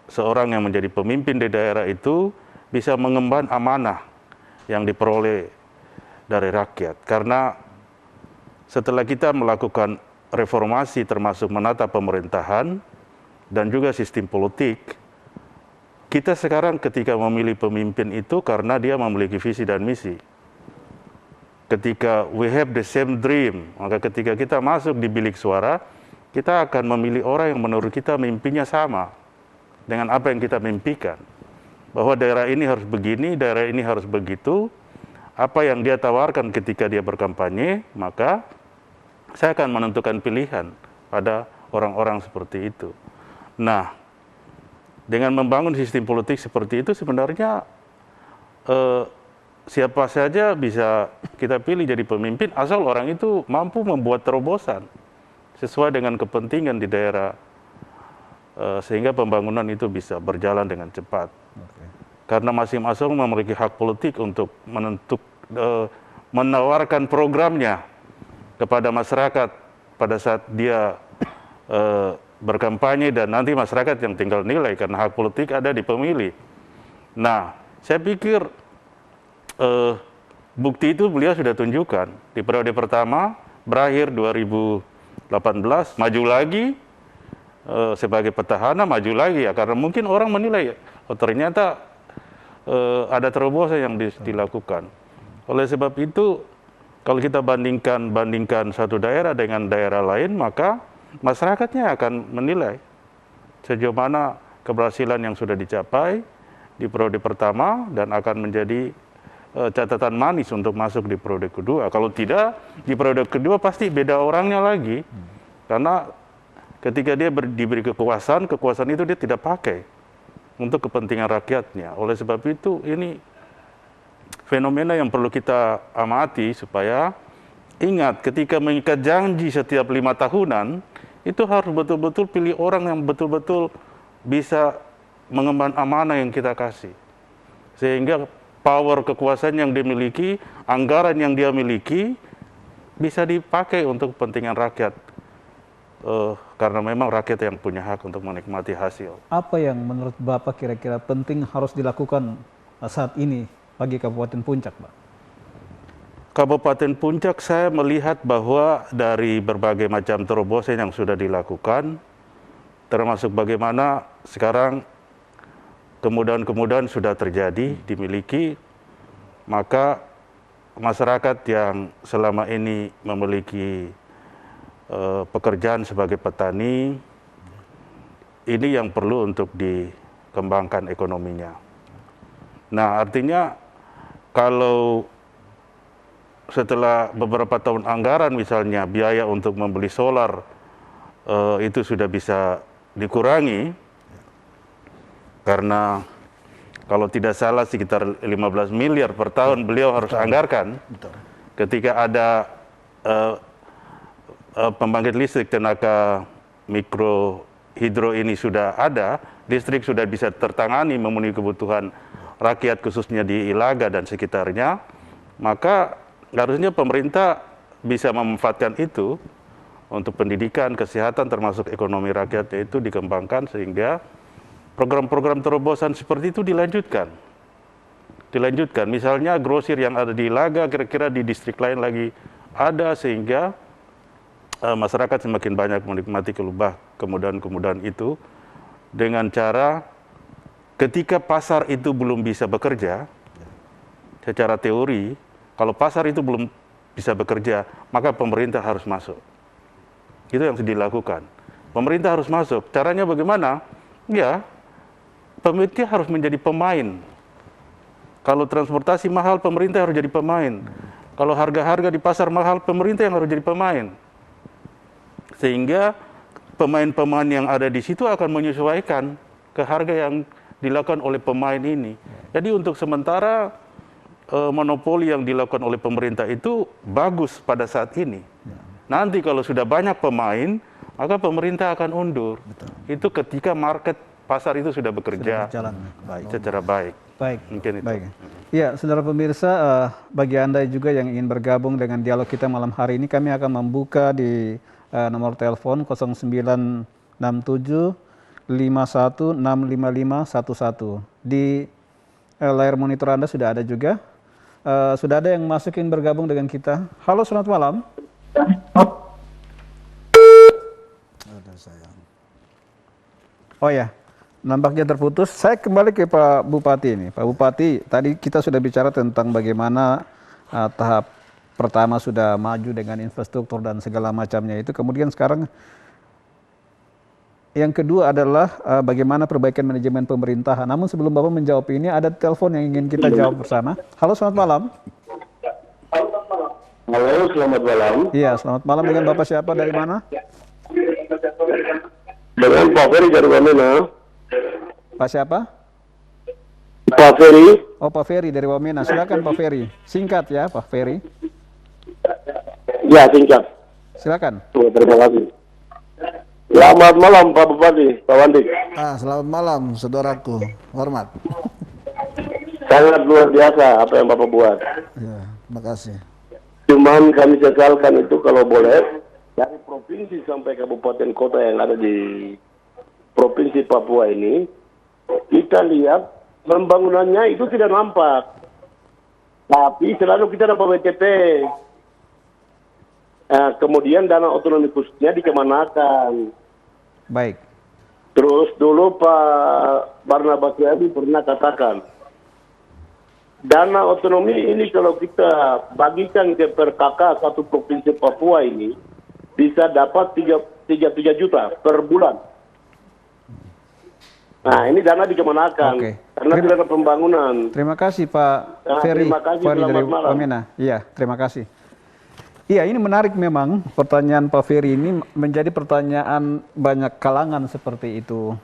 seorang yang menjadi pemimpin di daerah itu bisa mengemban amanah yang diperoleh dari rakyat. Karena setelah kita melakukan reformasi termasuk menata pemerintahan dan juga sistem politik, kita sekarang ketika memilih pemimpin itu karena dia memiliki visi dan misi. Ketika we have the same dream, maka ketika kita masuk di bilik suara, kita akan memilih orang yang menurut kita mimpinya sama dengan apa yang kita mimpikan. Bahwa daerah ini harus begini, daerah ini harus begitu. Apa yang dia tawarkan ketika dia berkampanye, maka saya akan menentukan pilihan pada orang-orang seperti itu. Nah, dengan membangun sistem politik seperti itu sebenarnya siapa saja bisa kita pilih jadi pemimpin asal orang itu mampu membuat terobosan sesuai dengan kepentingan di daerah sehingga pembangunan itu bisa berjalan dengan cepat. Karena masing-masing memiliki hak politik untuk menawarkan programnya kepada masyarakat pada saat dia berkampanye, dan nanti masyarakat yang tinggal nilai karena hak politik ada di pemilih. Nah, saya pikir bukti itu beliau sudah tunjukkan di periode pertama berakhir 2018, maju lagi sebagai petahana, maju lagi ya karena mungkin orang menilai oh ternyata ada terobosan yang dilakukan. Oleh sebab itu, kalau kita bandingkan satu daerah dengan daerah lain, maka masyarakatnya akan menilai sejauh mana keberhasilan yang sudah dicapai di periode pertama dan akan menjadi catatan manis untuk masuk di periode kedua. Kalau tidak, di periode kedua pasti beda orangnya lagi. Karena ketika dia diberi kekuasaan itu dia tidak pakai untuk kepentingan rakyatnya. Oleh sebab itu, ini fenomena yang perlu kita amati supaya ingat ketika mengikat janji setiap 5 tahunan, itu harus betul-betul pilih orang yang betul-betul bisa mengemban amanah yang kita kasih. Sehingga power kekuasaan yang dimiliki, anggaran yang dia miliki, bisa dipakai untuk kepentingan rakyat. Karena memang rakyat yang punya hak untuk menikmati hasil. Apa yang menurut Bapak kira-kira penting harus dilakukan saat ini bagi Kabupaten Puncak, Pak? Kabupaten Puncak saya melihat bahwa dari berbagai macam terobosan yang sudah dilakukan, termasuk bagaimana sekarang kemudahan-kemudahan sudah terjadi, dimiliki, maka masyarakat yang selama ini memiliki pekerjaan sebagai petani, ini yang perlu untuk dikembangkan ekonominya. Nah, artinya kalau setelah beberapa tahun anggaran misalnya biaya untuk membeli solar itu sudah bisa dikurangi, karena kalau tidak salah sekitar 15 miliar per tahun beliau harus anggarkan. Ketika ada pembangkit listrik tenaga mikro hidro ini sudah ada, listrik sudah bisa tertangani memenuhi kebutuhan rakyat khususnya di Ilaga dan sekitarnya, maka harusnya pemerintah bisa memanfaatkan itu untuk pendidikan, kesehatan termasuk ekonomi rakyatnya itu dikembangkan sehingga program-program terobosan seperti itu dilanjutkan. Misalnya grosir yang ada di Ilaga kira-kira di distrik lain lagi ada sehingga masyarakat semakin banyak menikmati kemudahan-kemudahan itu dengan cara ketika pasar itu belum bisa bekerja secara teori, kalau pasar itu belum bisa bekerja, maka pemerintah harus masuk. Itu yang dilakukan. Pemerintah harus masuk. Caranya bagaimana? Ya, pemerintah harus menjadi pemain. Kalau transportasi mahal, pemerintah harus jadi pemain. Kalau harga-harga di pasar mahal, pemerintah yang harus jadi pemain. Sehingga pemain-pemain yang ada di situ akan menyesuaikan ke harga yang dilakukan oleh pemain ini. Jadi untuk sementara monopoli yang dilakukan oleh pemerintah itu bagus pada saat ini. Nanti kalau sudah banyak pemain, maka pemerintah akan undur. Itu ketika market pasar itu sudah bekerja secara baik. Mungkin itu. Baik. Ya, saudara pemirsa, bagi Anda juga yang ingin bergabung dengan dialog kita malam hari ini, kami akan membuka di nomor telepon 0967 51 655 11. Di layar monitor Anda sudah ada juga Sudah ada yang masukin bergabung dengan kita. Halo, selamat malam. Oh ya, nampaknya terputus. Saya kembali ke Pak Bupati ini. Pak Bupati, tadi kita sudah bicara tentang bagaimana tahap pertama sudah maju dengan infrastruktur dan segala macamnya itu. Kemudian sekarang yang kedua adalah bagaimana perbaikan manajemen pemerintahan. Namun sebelum Bapak menjawab ini, ada telepon yang ingin kita jawab bersama. Halo, selamat malam. Halo, selamat malam. Iya, selamat malam. Dengan Bapak siapa, dari mana? Dengan Pak Ferry dari Wamena. Pak siapa? Pak Ferry. Oh, Pak Ferry dari Wamena. Silakan Pak Ferry. Singkat ya, Pak Ferry. Ya, singkat. Silakan. Terima kasih. Selamat malam Pak Bupati, Pak Wandi. Selamat malam, saudaraku. Hormat. Sangat luar biasa apa yang Bapak buat. Ya, terima kasih. Cuman kami sesalkan itu kalau boleh, dari provinsi sampai kabupaten kota yang ada di Provinsi Papua ini, kita lihat pembangunannya itu tidak nampak. Tapi selalu kita dapat WTP. Kemudian dana otonomi khususnya dikemanakan. Baik. Terus dulu Pak Barnabas Yadi pernah katakan, dana otonomi ini kalau kita bagikan ke per kakak satu provinsi Papua ini, bisa dapat 3 juta per bulan. Nah, ini dana dikemanakan? Oke. Karena tidak ada pembangunan. Terima kasih Pak Ferry. Terima kasih, Ferry dari selamat malam. Wamena. Iya, terima kasih. Iya, ini menarik memang pertanyaan Pak Ferry ini menjadi pertanyaan banyak kalangan seperti itu.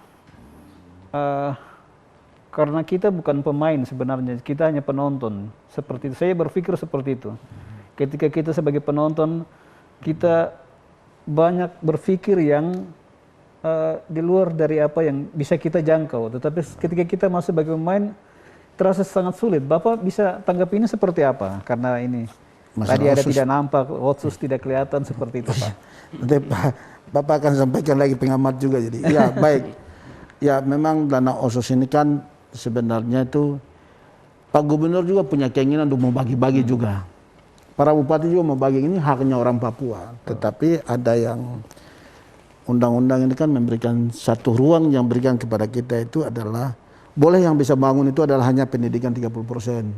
Karena kita bukan pemain sebenarnya, kita hanya penonton. Seperti itu. Saya berpikir seperti itu. Ketika kita sebagai penonton, kita banyak berpikir yang di luar dari apa yang bisa kita jangkau. Tetapi ketika kita masuk sebagai pemain, terasa sangat sulit. Bapak bisa tanggapi ini seperti apa? Karena ini Masalah tadi ada otsus. tidak nampak, otsus tidak kelihatan seperti itu, Pak. Nanti Bapak akan sampaikan lagi pengamat juga jadi. Ya, baik. Ya, memang dana otsus ini kan sebenarnya itu Pak Gubernur juga punya keinginan untuk mau bagi-bagi juga. Para bupati juga mau bagi, ini haknya orang Papua. Tetapi ada yang undang-undang ini kan memberikan satu ruang yang berikan kepada kita itu adalah boleh yang bisa bangun itu adalah hanya pendidikan 30%,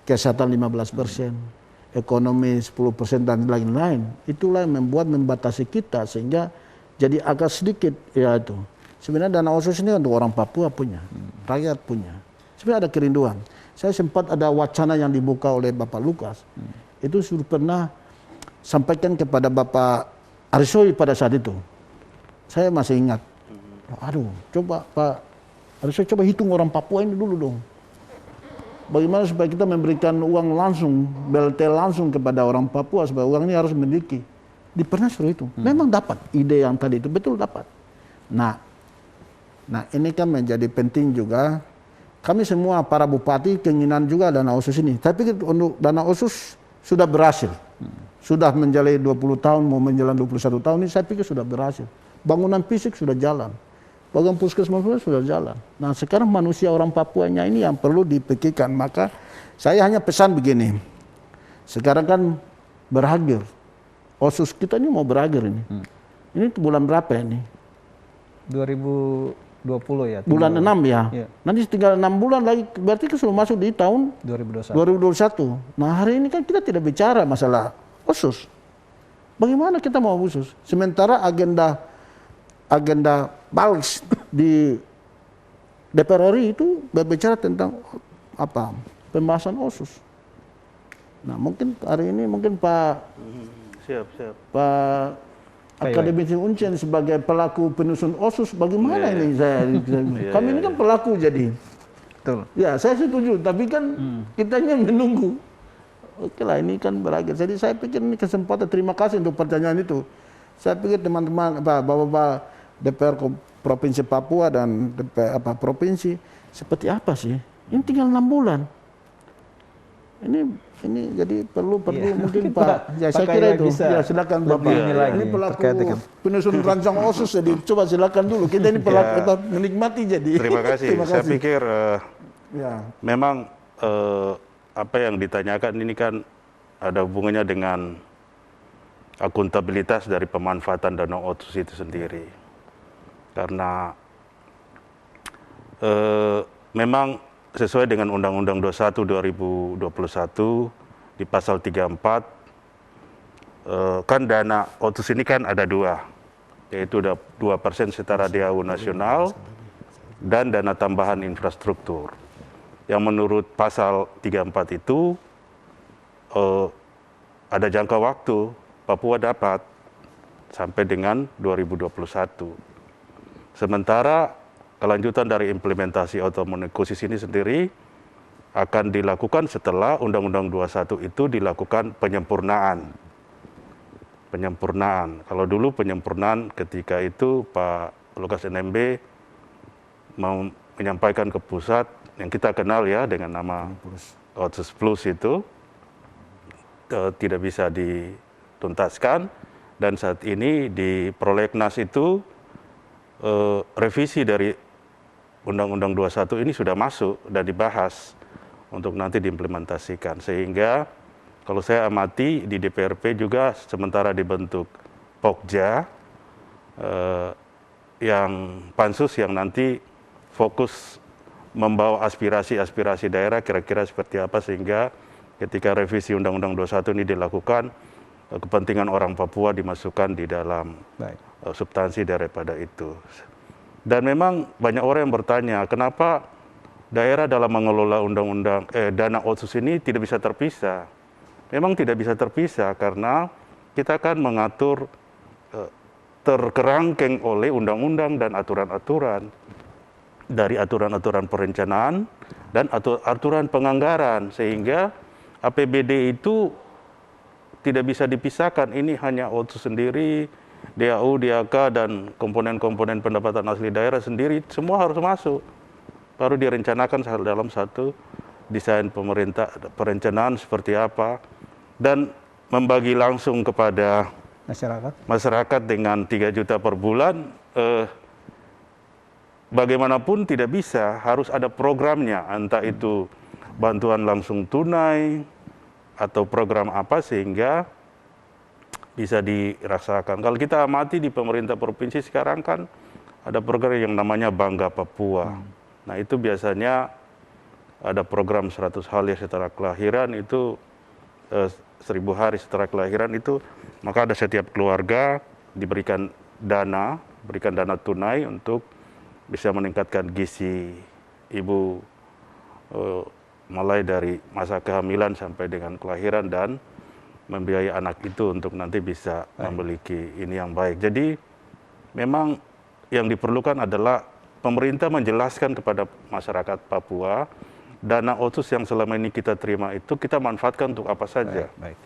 kesehatan 15%, ekonomi 10% dan lain-lain. Itulah yang membatasi kita sehingga jadi agak sedikit ya itu. Sebenarnya dana otsus ini untuk orang Papua punya, rakyat punya. Sebenarnya ada kerinduan. Saya sempat ada wacana yang dibuka oleh Bapak Lukas. Itu sudah pernah sampaikan kepada Bapak Arisoi pada saat itu. Saya masih ingat. Aduh, coba Pak Arisoi coba hitung orang Papua ini dulu dong. Bagaimana supaya kita memberikan uang langsung, BLT langsung kepada orang Papua supaya uang ini harus memiliki. Pernah suruh itu. Memang dapat ide yang tadi itu betul dapat. Nah ini kan menjadi penting juga. Kami semua para bupati keinginan juga dana otsus ini. Tapi untuk dana otsus sudah berhasil. Sudah menjalani 20 tahun, mau menjalan 21 tahun ini saya pikir sudah berhasil. Bangunan fisik sudah jalan. Bangunan puskesmas sudah jalan. Nah sekarang manusia orang Papuanya ini yang perlu dipikirkan. Maka saya hanya pesan begini. Sekarang kan berakhir. Otsus kita ini mau berakhir ini. Ini bulan berapa ini? 2020 ya. Bulan 6 ya. Iya. Nanti tinggal 6 bulan lagi. Berarti kan sudah masuk di tahun 2021. 2021. Nah hari ini kan kita tidak bicara masalah otsus. Bagaimana kita mau otsus? Sementara agenda balik di DPR RI itu berbicara tentang apa? Pembahasan otsus. Nah mungkin hari ini mungkin Pak Akademisi Uncen sebagai pelaku penyusun otsus bagaimana ini saya kami ini kan pelaku jadi. Betul. Ya saya setuju tapi kan kitanya menunggu. Oke lah ini kan berakhir. Jadi saya pikir ini kesempatan, terima kasih untuk pertanyaan itu. Saya pikir teman-teman bapak-bapak DPR Provinsi Papua dan DPR provinsi seperti apa sih? Ini tinggal 6 bulan. Ini jadi perlu mungkin Pak. Ya saya kira itu. Ya silakan Bapak. Ini pelaku penyusun rancang otsus jadi coba silakan dulu. Kita ini pelaku menikmati jadi. Terima kasih. Saya pikir memang apa yang ditanyakan ini kan ada hubungannya dengan akuntabilitas dari pemanfaatan dana otsus itu sendiri. Karena memang sesuai dengan Undang-Undang 21 2021 di pasal 34, kan dana otsus ini kan ada dua, yaitu 2% setara DAU nasional dan dana tambahan infrastruktur. Yang menurut pasal 34 itu ada jangka waktu Papua dapat sampai dengan 2021. Sementara kelanjutan dari implementasi autonomous khusus ini sendiri akan dilakukan setelah Undang-Undang 21 itu dilakukan penyempurnaan. Penyempurnaan. Kalau dulu penyempurnaan ketika itu Pak Lukas NMB mau menyampaikan ke pusat yang kita kenal ya dengan nama Otsus Plus itu tidak bisa dituntaskan, dan saat ini di prolegnas itu revisi dari Undang-Undang 21 ini sudah masuk dan dibahas untuk nanti diimplementasikan, sehingga kalau saya amati di DPRP juga sementara dibentuk Pokja yang pansus yang nanti fokus membawa aspirasi-aspirasi daerah kira-kira seperti apa, sehingga ketika revisi Undang-Undang 21 ini dilakukan, kepentingan orang Papua dimasukkan di dalam substansi daripada itu. Dan memang banyak orang yang bertanya, kenapa daerah dalam mengelola dana otsus ini tidak bisa terpisah? Memang tidak bisa terpisah karena kita kan mengatur terkerangkeng oleh undang-undang dan aturan-aturan, dari aturan-aturan perencanaan dan aturan penganggaran, sehingga APBD itu tidak bisa dipisahkan. Ini hanya otsus sendiri, DAU, DAK, dan komponen-komponen pendapatan asli daerah sendiri, semua harus masuk. Baru direncanakan dalam satu desain perencanaan seperti apa, dan membagi langsung kepada masyarakat dengan 3 juta per bulan, bagaimanapun tidak bisa, harus ada programnya, entah itu bantuan langsung tunai atau program apa sehingga bisa dirasakan. Kalau kita amati di pemerintah provinsi sekarang kan ada program yang namanya Bangga Papua. Nah itu biasanya ada program 100 hari setelah kelahiran itu 1000 hari setelah kelahiran itu, maka ada setiap keluarga diberikan dana tunai untuk bisa meningkatkan gizi ibu mulai dari masa kehamilan sampai dengan kelahiran dan membiayai anak itu untuk nanti bisa memiliki ini yang baik. Jadi memang yang diperlukan adalah pemerintah menjelaskan kepada masyarakat Papua dana otsus yang selama ini kita terima itu kita manfaatkan untuk apa saja. Baik.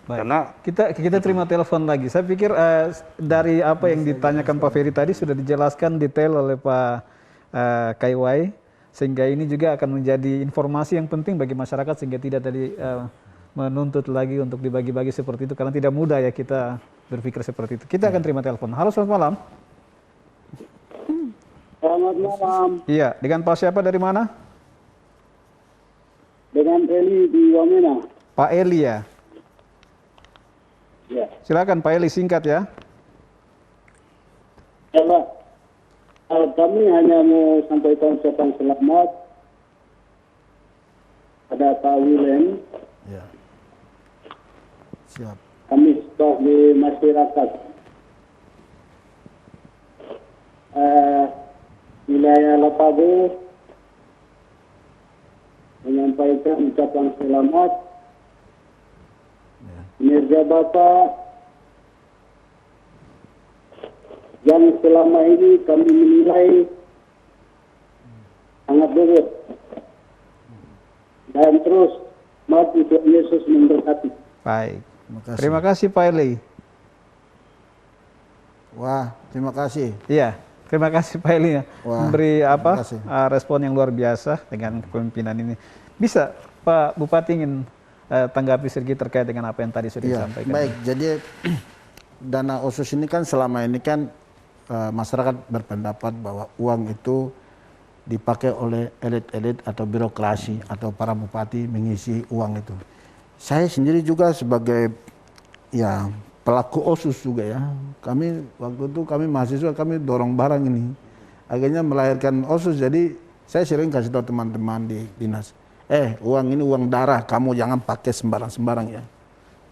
Karena kita terima telepon lagi. Saya pikir dari apa yang ditanyakan Pak Ferry tadi sudah dijelaskan detail oleh Pak Kaiwai, sehingga ini juga akan menjadi informasi yang penting bagi masyarakat sehingga tidak tadi menuntut lagi untuk dibagi-bagi seperti itu, karena tidak mudah ya kita berpikir seperti itu. Kita akan terima telepon. Halo, selamat malam. Selamat malam. Iya, dengan Pak siapa dari mana? Dengan Eli di Wamena. Pak Eli ya. Ya. Silakan Pak Eli, singkat ya. Ya Pak, kami hanya mau sampaikan ucapan selamat pada Pak William. Ya. Siap. Kami sebagai masyarakat wilayah Lapabo menyampaikan ucapan selamat kinerja Bapak yang selama ini kami menilai sangat bagus, dan terus mati Tuhan Yesus memberkati. Baik. Terima kasih Pak Eli. Wah, terima kasih. Iya, terima kasih Pak Eli ya. Wah, memberi respon yang luar biasa dengan kepemimpinan ini. Bisa Pak Bupati ingin tanggapi sedikit terkait dengan apa yang tadi sudah disampaikan. Baik, jadi dana otsus ini kan selama ini kan masyarakat berpendapat bahwa uang itu dipakai oleh elit-elit atau birokrasi atau para bupati mengisi uang itu. Saya sendiri juga sebagai ya pelaku OSUS juga ya. Kami waktu itu mahasiswa kami dorong barang ini. Akhirnya melahirkan OSUS. Jadi saya sering kasih tahu teman-teman di dinas, uang ini uang darah, kamu jangan pakai sembarang-sembarang ya.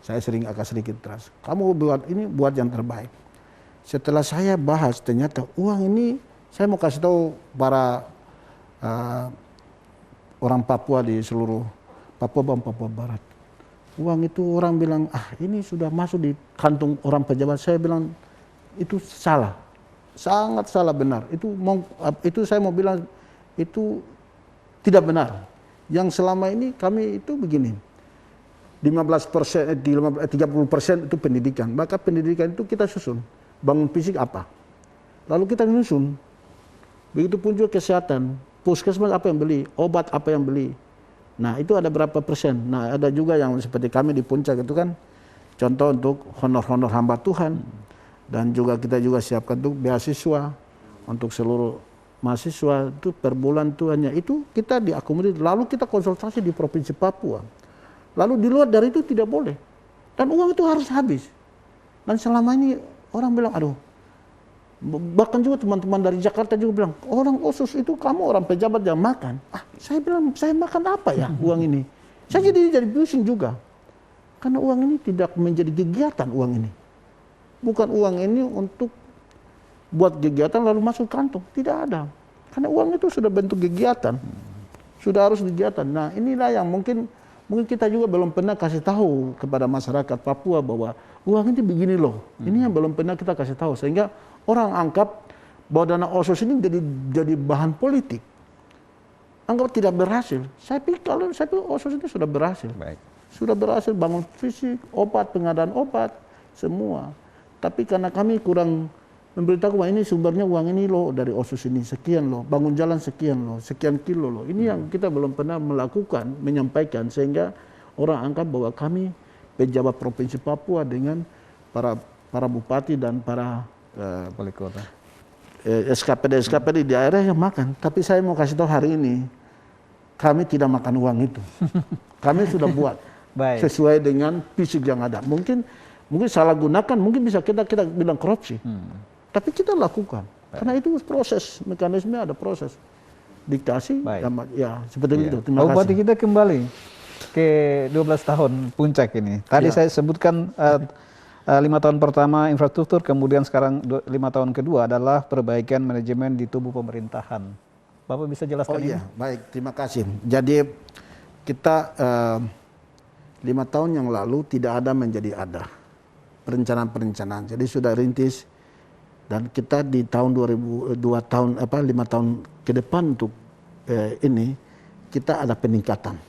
Saya sering agak sedikit keras. Kamu buat yang terbaik. Setelah saya bahas ternyata uang ini saya mau kasih tahu para orang Papua di seluruh Papua dan Papua Barat. Uang itu orang bilang, ini sudah masuk di kantung orang pejabat. Saya bilang, itu salah. Sangat salah benar. Itu saya mau bilang, itu tidak benar. Yang selama ini kami itu begini, 30% itu pendidikan. Maka pendidikan itu kita susun. Bangun fisik apa? Lalu kita menyusun. Begitu pun juga kesehatan. Puskesmas apa yang beli, obat apa yang beli. Nah itu ada berapa persen. Nah ada juga yang seperti kami di Puncak itu kan, contoh untuk honor-honor hamba Tuhan. Dan juga kita juga siapkan untuk beasiswa untuk seluruh mahasiswa itu per bulan tuh hanya itu kita diakomodir. Lalu kita konsultasi di Provinsi Papua. Lalu di luar dari itu tidak boleh. Dan uang itu harus habis. Dan selama ini orang bilang, aduh. Bahkan juga teman-teman dari Jakarta juga bilang, orang OSUS itu kamu orang pejabat yang makan. Saya bilang, saya makan apa ya uang ini? Saya jadi pusing juga. Karena uang ini tidak menjadi kegiatan uang ini. Bukan uang ini untuk buat kegiatan lalu masuk kantong. Tidak ada. Karena uang itu sudah bentuk kegiatan. Sudah harus kegiatan. Nah inilah yang mungkin kita juga belum pernah kasih tahu kepada masyarakat Papua bahwa uang ini begini loh. Ini yang belum pernah kita kasih tahu. Sehingga orang anggap bahwa dana OSUS ini jadi bahan politik. Anggap tidak berhasil. Saya pikir OSUS ini sudah berhasil. Baik. Sudah berhasil bangun fisik, obat, pengadaan obat, semua. Tapi karena kami kurang memberitahu bahwa ini sumbernya uang ini loh dari OSUS ini, sekian loh, bangun jalan sekian loh, sekian kilo loh. Ini yang kita belum pernah melakukan, menyampaikan, sehingga orang anggap bahwa kami pejabat Provinsi Papua dengan para bupati dan para Wali kota. SKPD di daerah yang makan. Tapi saya mau kasih tahu hari ini, kami tidak makan uang itu. Kami sudah buat sesuai dengan fisik yang ada. Mungkin salah gunakan, mungkin bisa kita bilang korupsi. Tapi kita lakukan. Karena itu proses, mekanisme ada proses. Diktasi, ya seperti itu. Terima kasih. Bupati kita kembali ke 12 tahun Puncak ini. Tadi saya sebutkan 5 tahun pertama infrastruktur, kemudian sekarang 5 tahun kedua adalah perbaikan manajemen di tubuh pemerintahan. Bapak bisa jelaskan ini? Baik, terima kasih. Jadi kita 5 tahun yang lalu tidak ada menjadi ada. Perencanaan. Jadi sudah rintis dan kita di tahun 5 tahun ke depan untuk ini kita ada peningkatan.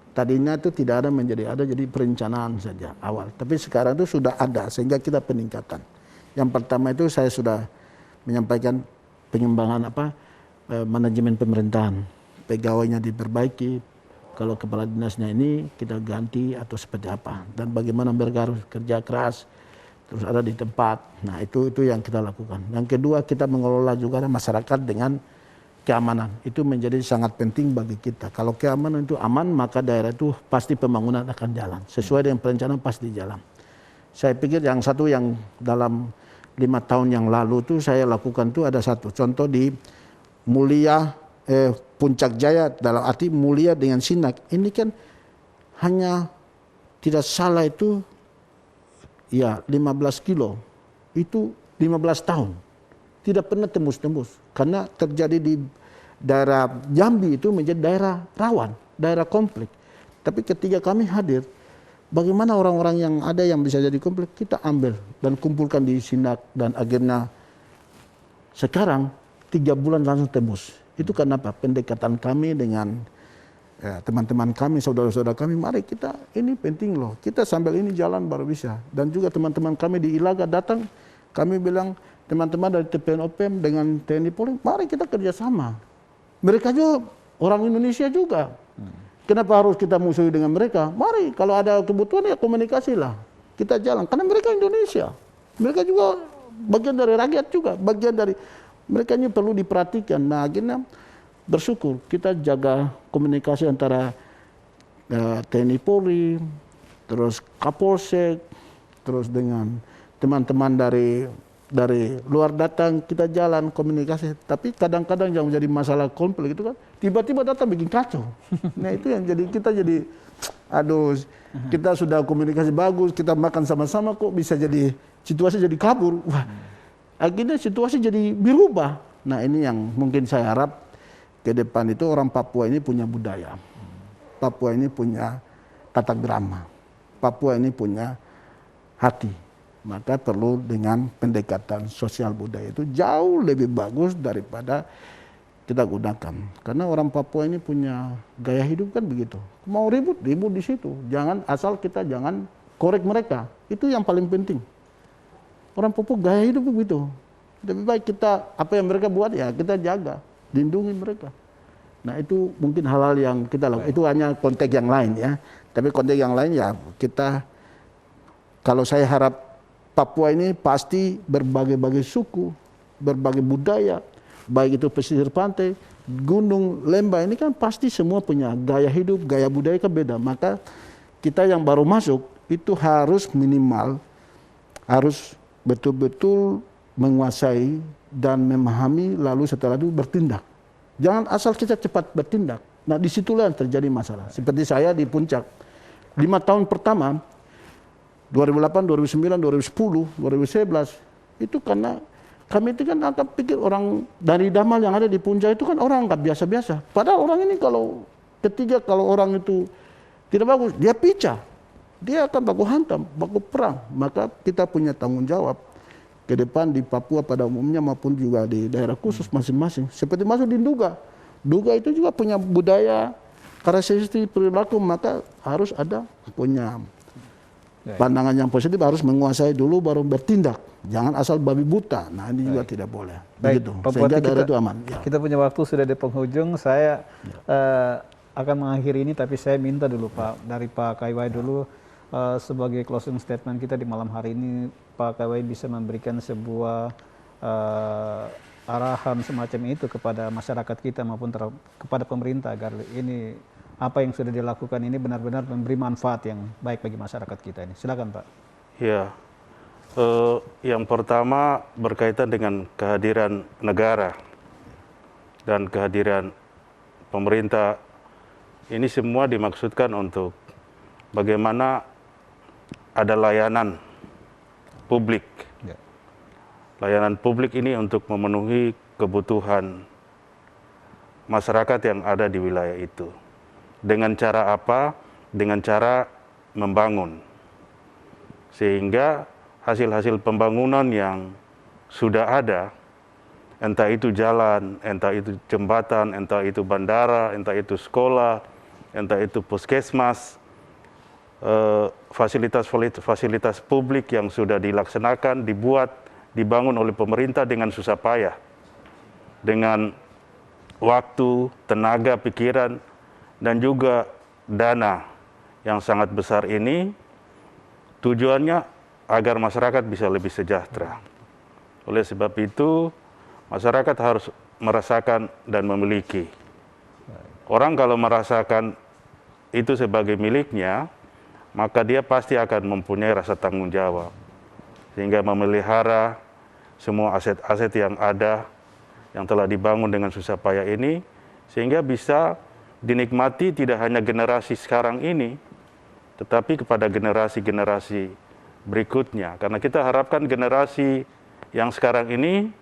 Tadinya itu tidak ada menjadi ada, jadi perencanaan saja awal. Tapi sekarang itu sudah ada sehingga kita peningkatan. Yang pertama itu saya sudah menyampaikan pengembangan manajemen pemerintahan. Pegawainya diperbaiki, kalau kepala dinasnya ini kita ganti atau seperti apa. Dan bagaimana mereka harus kerja keras, terus ada di tempat. Nah itu yang kita lakukan. Yang kedua kita mengelola juga masyarakat dengan keamanan. Itu menjadi sangat penting bagi kita. Kalau keamanan itu aman, maka daerah itu pasti pembangunan akan jalan. Sesuai dengan perencanaan pasti jalan. Saya pikir yang satu yang dalam 5 tahun yang lalu itu saya lakukan itu ada satu. Contoh di Mulia, Puncak Jaya, dalam arti mulia dengan sinak. Ini kan hanya tidak salah itu ya 15 kilo. Itu 15 tahun. Tidak pernah tembus-tembus. Karena terjadi di daerah Jambi itu menjadi daerah rawan, daerah konflik. Tapi ketika kami hadir, bagaimana orang-orang yang ada yang bisa jadi konflik, kita ambil dan kumpulkan di Sinak. Dan akhirnya sekarang 3 bulan langsung tembus. Itu karena apa? Pendekatan kami dengan teman-teman kami, saudara-saudara kami, mari kita, ini penting loh. Kita sambil ini jalan baru bisa. Dan juga teman-teman kami di Ilaga datang, kami bilang, teman-teman dari TPNOPM dengan TNI Polri, mari kita kerjasama. Mereka juga orang Indonesia juga. Kenapa harus kita musuhi dengan mereka? Mari, kalau ada kebutuhan ya komunikasilah. Kita jalan, karena mereka Indonesia. Mereka juga bagian dari rakyat juga, bagian dari mereka ini perlu diperhatikan. Nah akhirnya bersyukur kita jaga komunikasi antara TNI Polri, terus Kapolsek, terus dengan teman-teman dari luar datang, kita jalan komunikasi. Tapi kadang-kadang yang menjadi masalah konflik itu kan tiba-tiba datang bikin kacau. Nah itu yang jadi kita jadi aduh, kita sudah komunikasi bagus, kita makan sama-sama kok bisa jadi situasi jadi kabur. Wah, akhirnya situasi jadi berubah. Nah ini yang mungkin saya harap ke depan itu orang Papua ini punya budaya. Papua ini punya tata krama. Papua ini punya hati. Maka perlu dengan pendekatan sosial budaya itu jauh lebih bagus daripada kita gunakan. Karena orang Papua ini punya gaya hidup kan begitu. Mau ribut, ribut di situ. Jangan asal kita jangan korek mereka. Itu yang paling penting. Orang Papua gaya hidup begitu. Lebih baik kita apa yang mereka buat ya kita jaga, lindungi mereka. Nah itu mungkin hal-hal yang kita lakukan. Itu hanya konteks yang lain ya. Tapi konteks yang lain ya kita, kalau saya harap Papua ini pasti berbagai-bagai suku, berbagai budaya, baik itu pesisir pantai, gunung, lembah, ini kan pasti semua punya gaya hidup, gaya budaya kan beda. Maka kita yang baru masuk itu harus minimal, harus betul-betul menguasai dan memahami lalu setelah itu bertindak. Jangan asal kita cepat bertindak. Nah disitulah yang terjadi masalah. Seperti saya di Puncak, 5 tahun pertama, 2008, 2009, 2010, 2011, itu karena kami itu kan anggap pikir orang dari Damal yang ada di Puncak itu kan orang nggak biasa-biasa. Padahal orang ini kalau orang itu tidak bagus, dia pecah. Dia akan baku hantam, baku perang. Maka kita punya tanggung jawab ke depan di Papua pada umumnya maupun juga di daerah khusus masing-masing. Seperti masuk di Nduga. Nduga itu juga punya budaya, karakteristik perilaku, maka harus ada punya pandangan yang positif, harus menguasai dulu baru bertindak. Jangan asal babi buta. Nah ini juga tidak boleh. Begitu. Sehingga daerah itu aman. Ya. Kita punya waktu sudah di penghujung. Saya akan mengakhiri ini, tapi saya minta dulu Pak, dari Pak Kaiwai dulu sebagai closing statement kita di malam hari ini, Pak Kaiwai bisa memberikan sebuah arahan semacam itu kepada masyarakat kita maupun kepada pemerintah agar ini apa yang sudah dilakukan ini benar-benar memberi manfaat yang baik bagi masyarakat kita ini. Silakan Pak. Ya, yang pertama berkaitan dengan kehadiran negara dan kehadiran pemerintah. Ini semua dimaksudkan untuk bagaimana ada layanan publik. Ya. Layanan publik ini untuk memenuhi kebutuhan masyarakat yang ada di wilayah itu. Dengan cara apa? Dengan cara membangun. Sehingga hasil-hasil pembangunan yang sudah ada, entah itu jalan, entah itu jembatan, entah itu bandara, entah itu sekolah, entah itu puskesmas, fasilitas publik yang sudah dilaksanakan, dibangun oleh pemerintah dengan susah payah, dengan waktu, tenaga, pikiran, dan juga dana yang sangat besar ini, tujuannya agar masyarakat bisa lebih sejahtera. Oleh sebab itu, masyarakat harus merasakan dan memiliki. Orang kalau merasakan itu sebagai miliknya, maka dia pasti akan mempunyai rasa tanggung jawab. Sehingga memelihara semua aset-aset yang ada, yang telah dibangun dengan susah payah ini, sehingga bisa dinikmati tidak hanya generasi sekarang ini, tetapi kepada generasi-generasi berikutnya. Karena kita harapkan generasi yang sekarang ini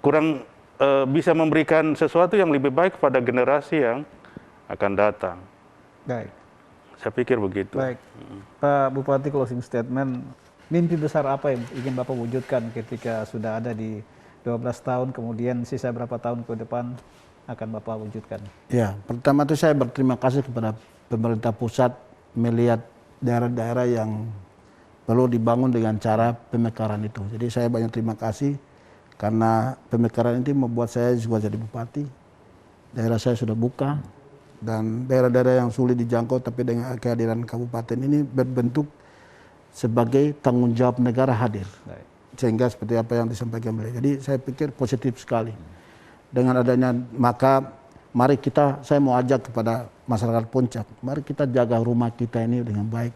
kurang bisa memberikan sesuatu yang lebih baik kepada generasi yang akan datang. Baik. Saya pikir begitu. Baik. Pak Bupati, closing statement, mimpi besar apa yang ingin Bapak wujudkan ketika sudah ada di 12 tahun, kemudian sisa berapa tahun ke depan akan Bapak wujudkan? Ya, pertama itu saya berterima kasih kepada pemerintah pusat melihat daerah-daerah yang perlu dibangun dengan cara pemekaran itu. Jadi saya banyak terima kasih karena pemekaran ini membuat saya juga jadi bupati. Daerah saya sudah buka dan daerah-daerah yang sulit dijangkau tapi dengan kehadiran kabupaten ini berbentuk sebagai tanggung jawab negara hadir. Sehingga seperti apa yang disampaikan beliau. Jadi saya pikir positif sekali. Dengan adanya, maka mari saya mau ajak kepada masyarakat Puncak, mari kita jaga rumah kita ini dengan baik.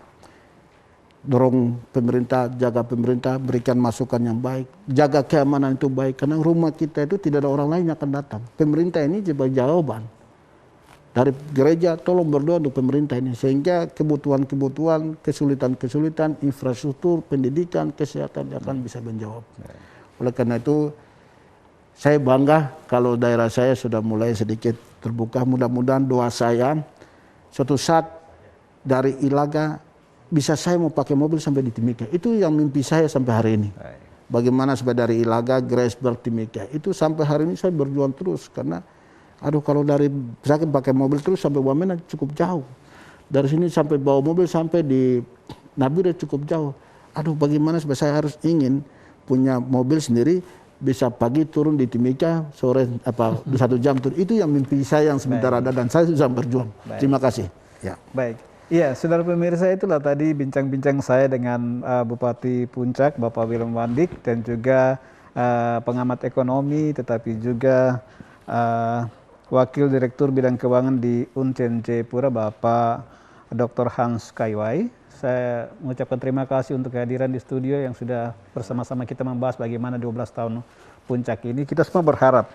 Dorong pemerintah, jaga pemerintah, berikan masukan yang baik, jaga keamanan itu baik, karena rumah kita itu tidak ada orang lain yang akan datang. Pemerintah ini sebagai jawaban. Dari gereja, tolong berdoa untuk pemerintah ini, sehingga kebutuhan-kebutuhan, kesulitan-kesulitan, infrastruktur, pendidikan, kesehatan akan bisa menjawab. Oleh karena itu, saya bangga kalau daerah saya sudah mulai sedikit terbuka. Mudah-mudahan doa saya, suatu saat dari Ilaga, bisa saya mau pakai mobil sampai di Timika. Itu yang mimpi saya sampai hari ini. Bagaimana sampai dari Ilaga, Graceberg, Timika. Itu sampai hari ini saya berjuang terus, karena kalau dari saya pakai mobil terus sampai Wamena cukup jauh. Dari sini sampai bawa mobil sampai di Nabire cukup jauh. Bagaimana supaya saya harus ingin punya mobil sendiri, bisa pagi turun di Timika, sore 1 jam turun. Itu yang mimpi saya yang sebentar ada, dan saya sudah berjuang. Terima kasih. Ya. Baik. Iya, saudara pemirsa, itulah tadi bincang-bincang saya dengan Bupati Puncak, Bapak Willem Wandik, dan juga pengamat ekonomi, tetapi juga Wakil Direktur Bidang Keuangan di Uncen Jayapura, Bapak Dr. Hans Kaiwai. Saya mengucapkan terima kasih untuk kehadiran di studio yang sudah bersama-sama kita membahas bagaimana 12 tahun Puncak ini. Kita semua berharap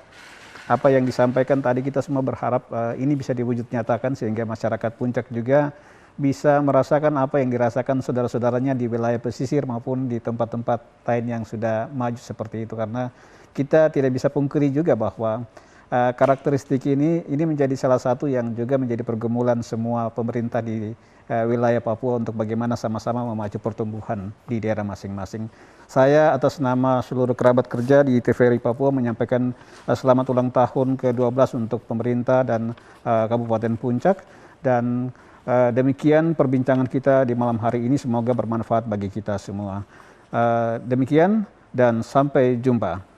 apa yang disampaikan tadi, kita semua berharap ini bisa diwujud nyatakan, sehingga masyarakat Puncak juga bisa merasakan apa yang dirasakan saudara-saudaranya di wilayah pesisir maupun di tempat-tempat lain yang sudah maju seperti itu. Karena kita tidak bisa pungkiri juga bahwa karakteristik ini menjadi salah satu yang juga menjadi pergumulan semua pemerintah di wilayah Papua untuk bagaimana sama-sama memacu pertumbuhan di daerah masing-masing. Saya atas nama seluruh kerabat kerja di TVRI Papua menyampaikan selamat ulang tahun ke-12 untuk pemerintah dan Kabupaten Puncak, dan demikian perbincangan kita di malam hari ini, semoga bermanfaat bagi kita semua. Demikian dan sampai jumpa.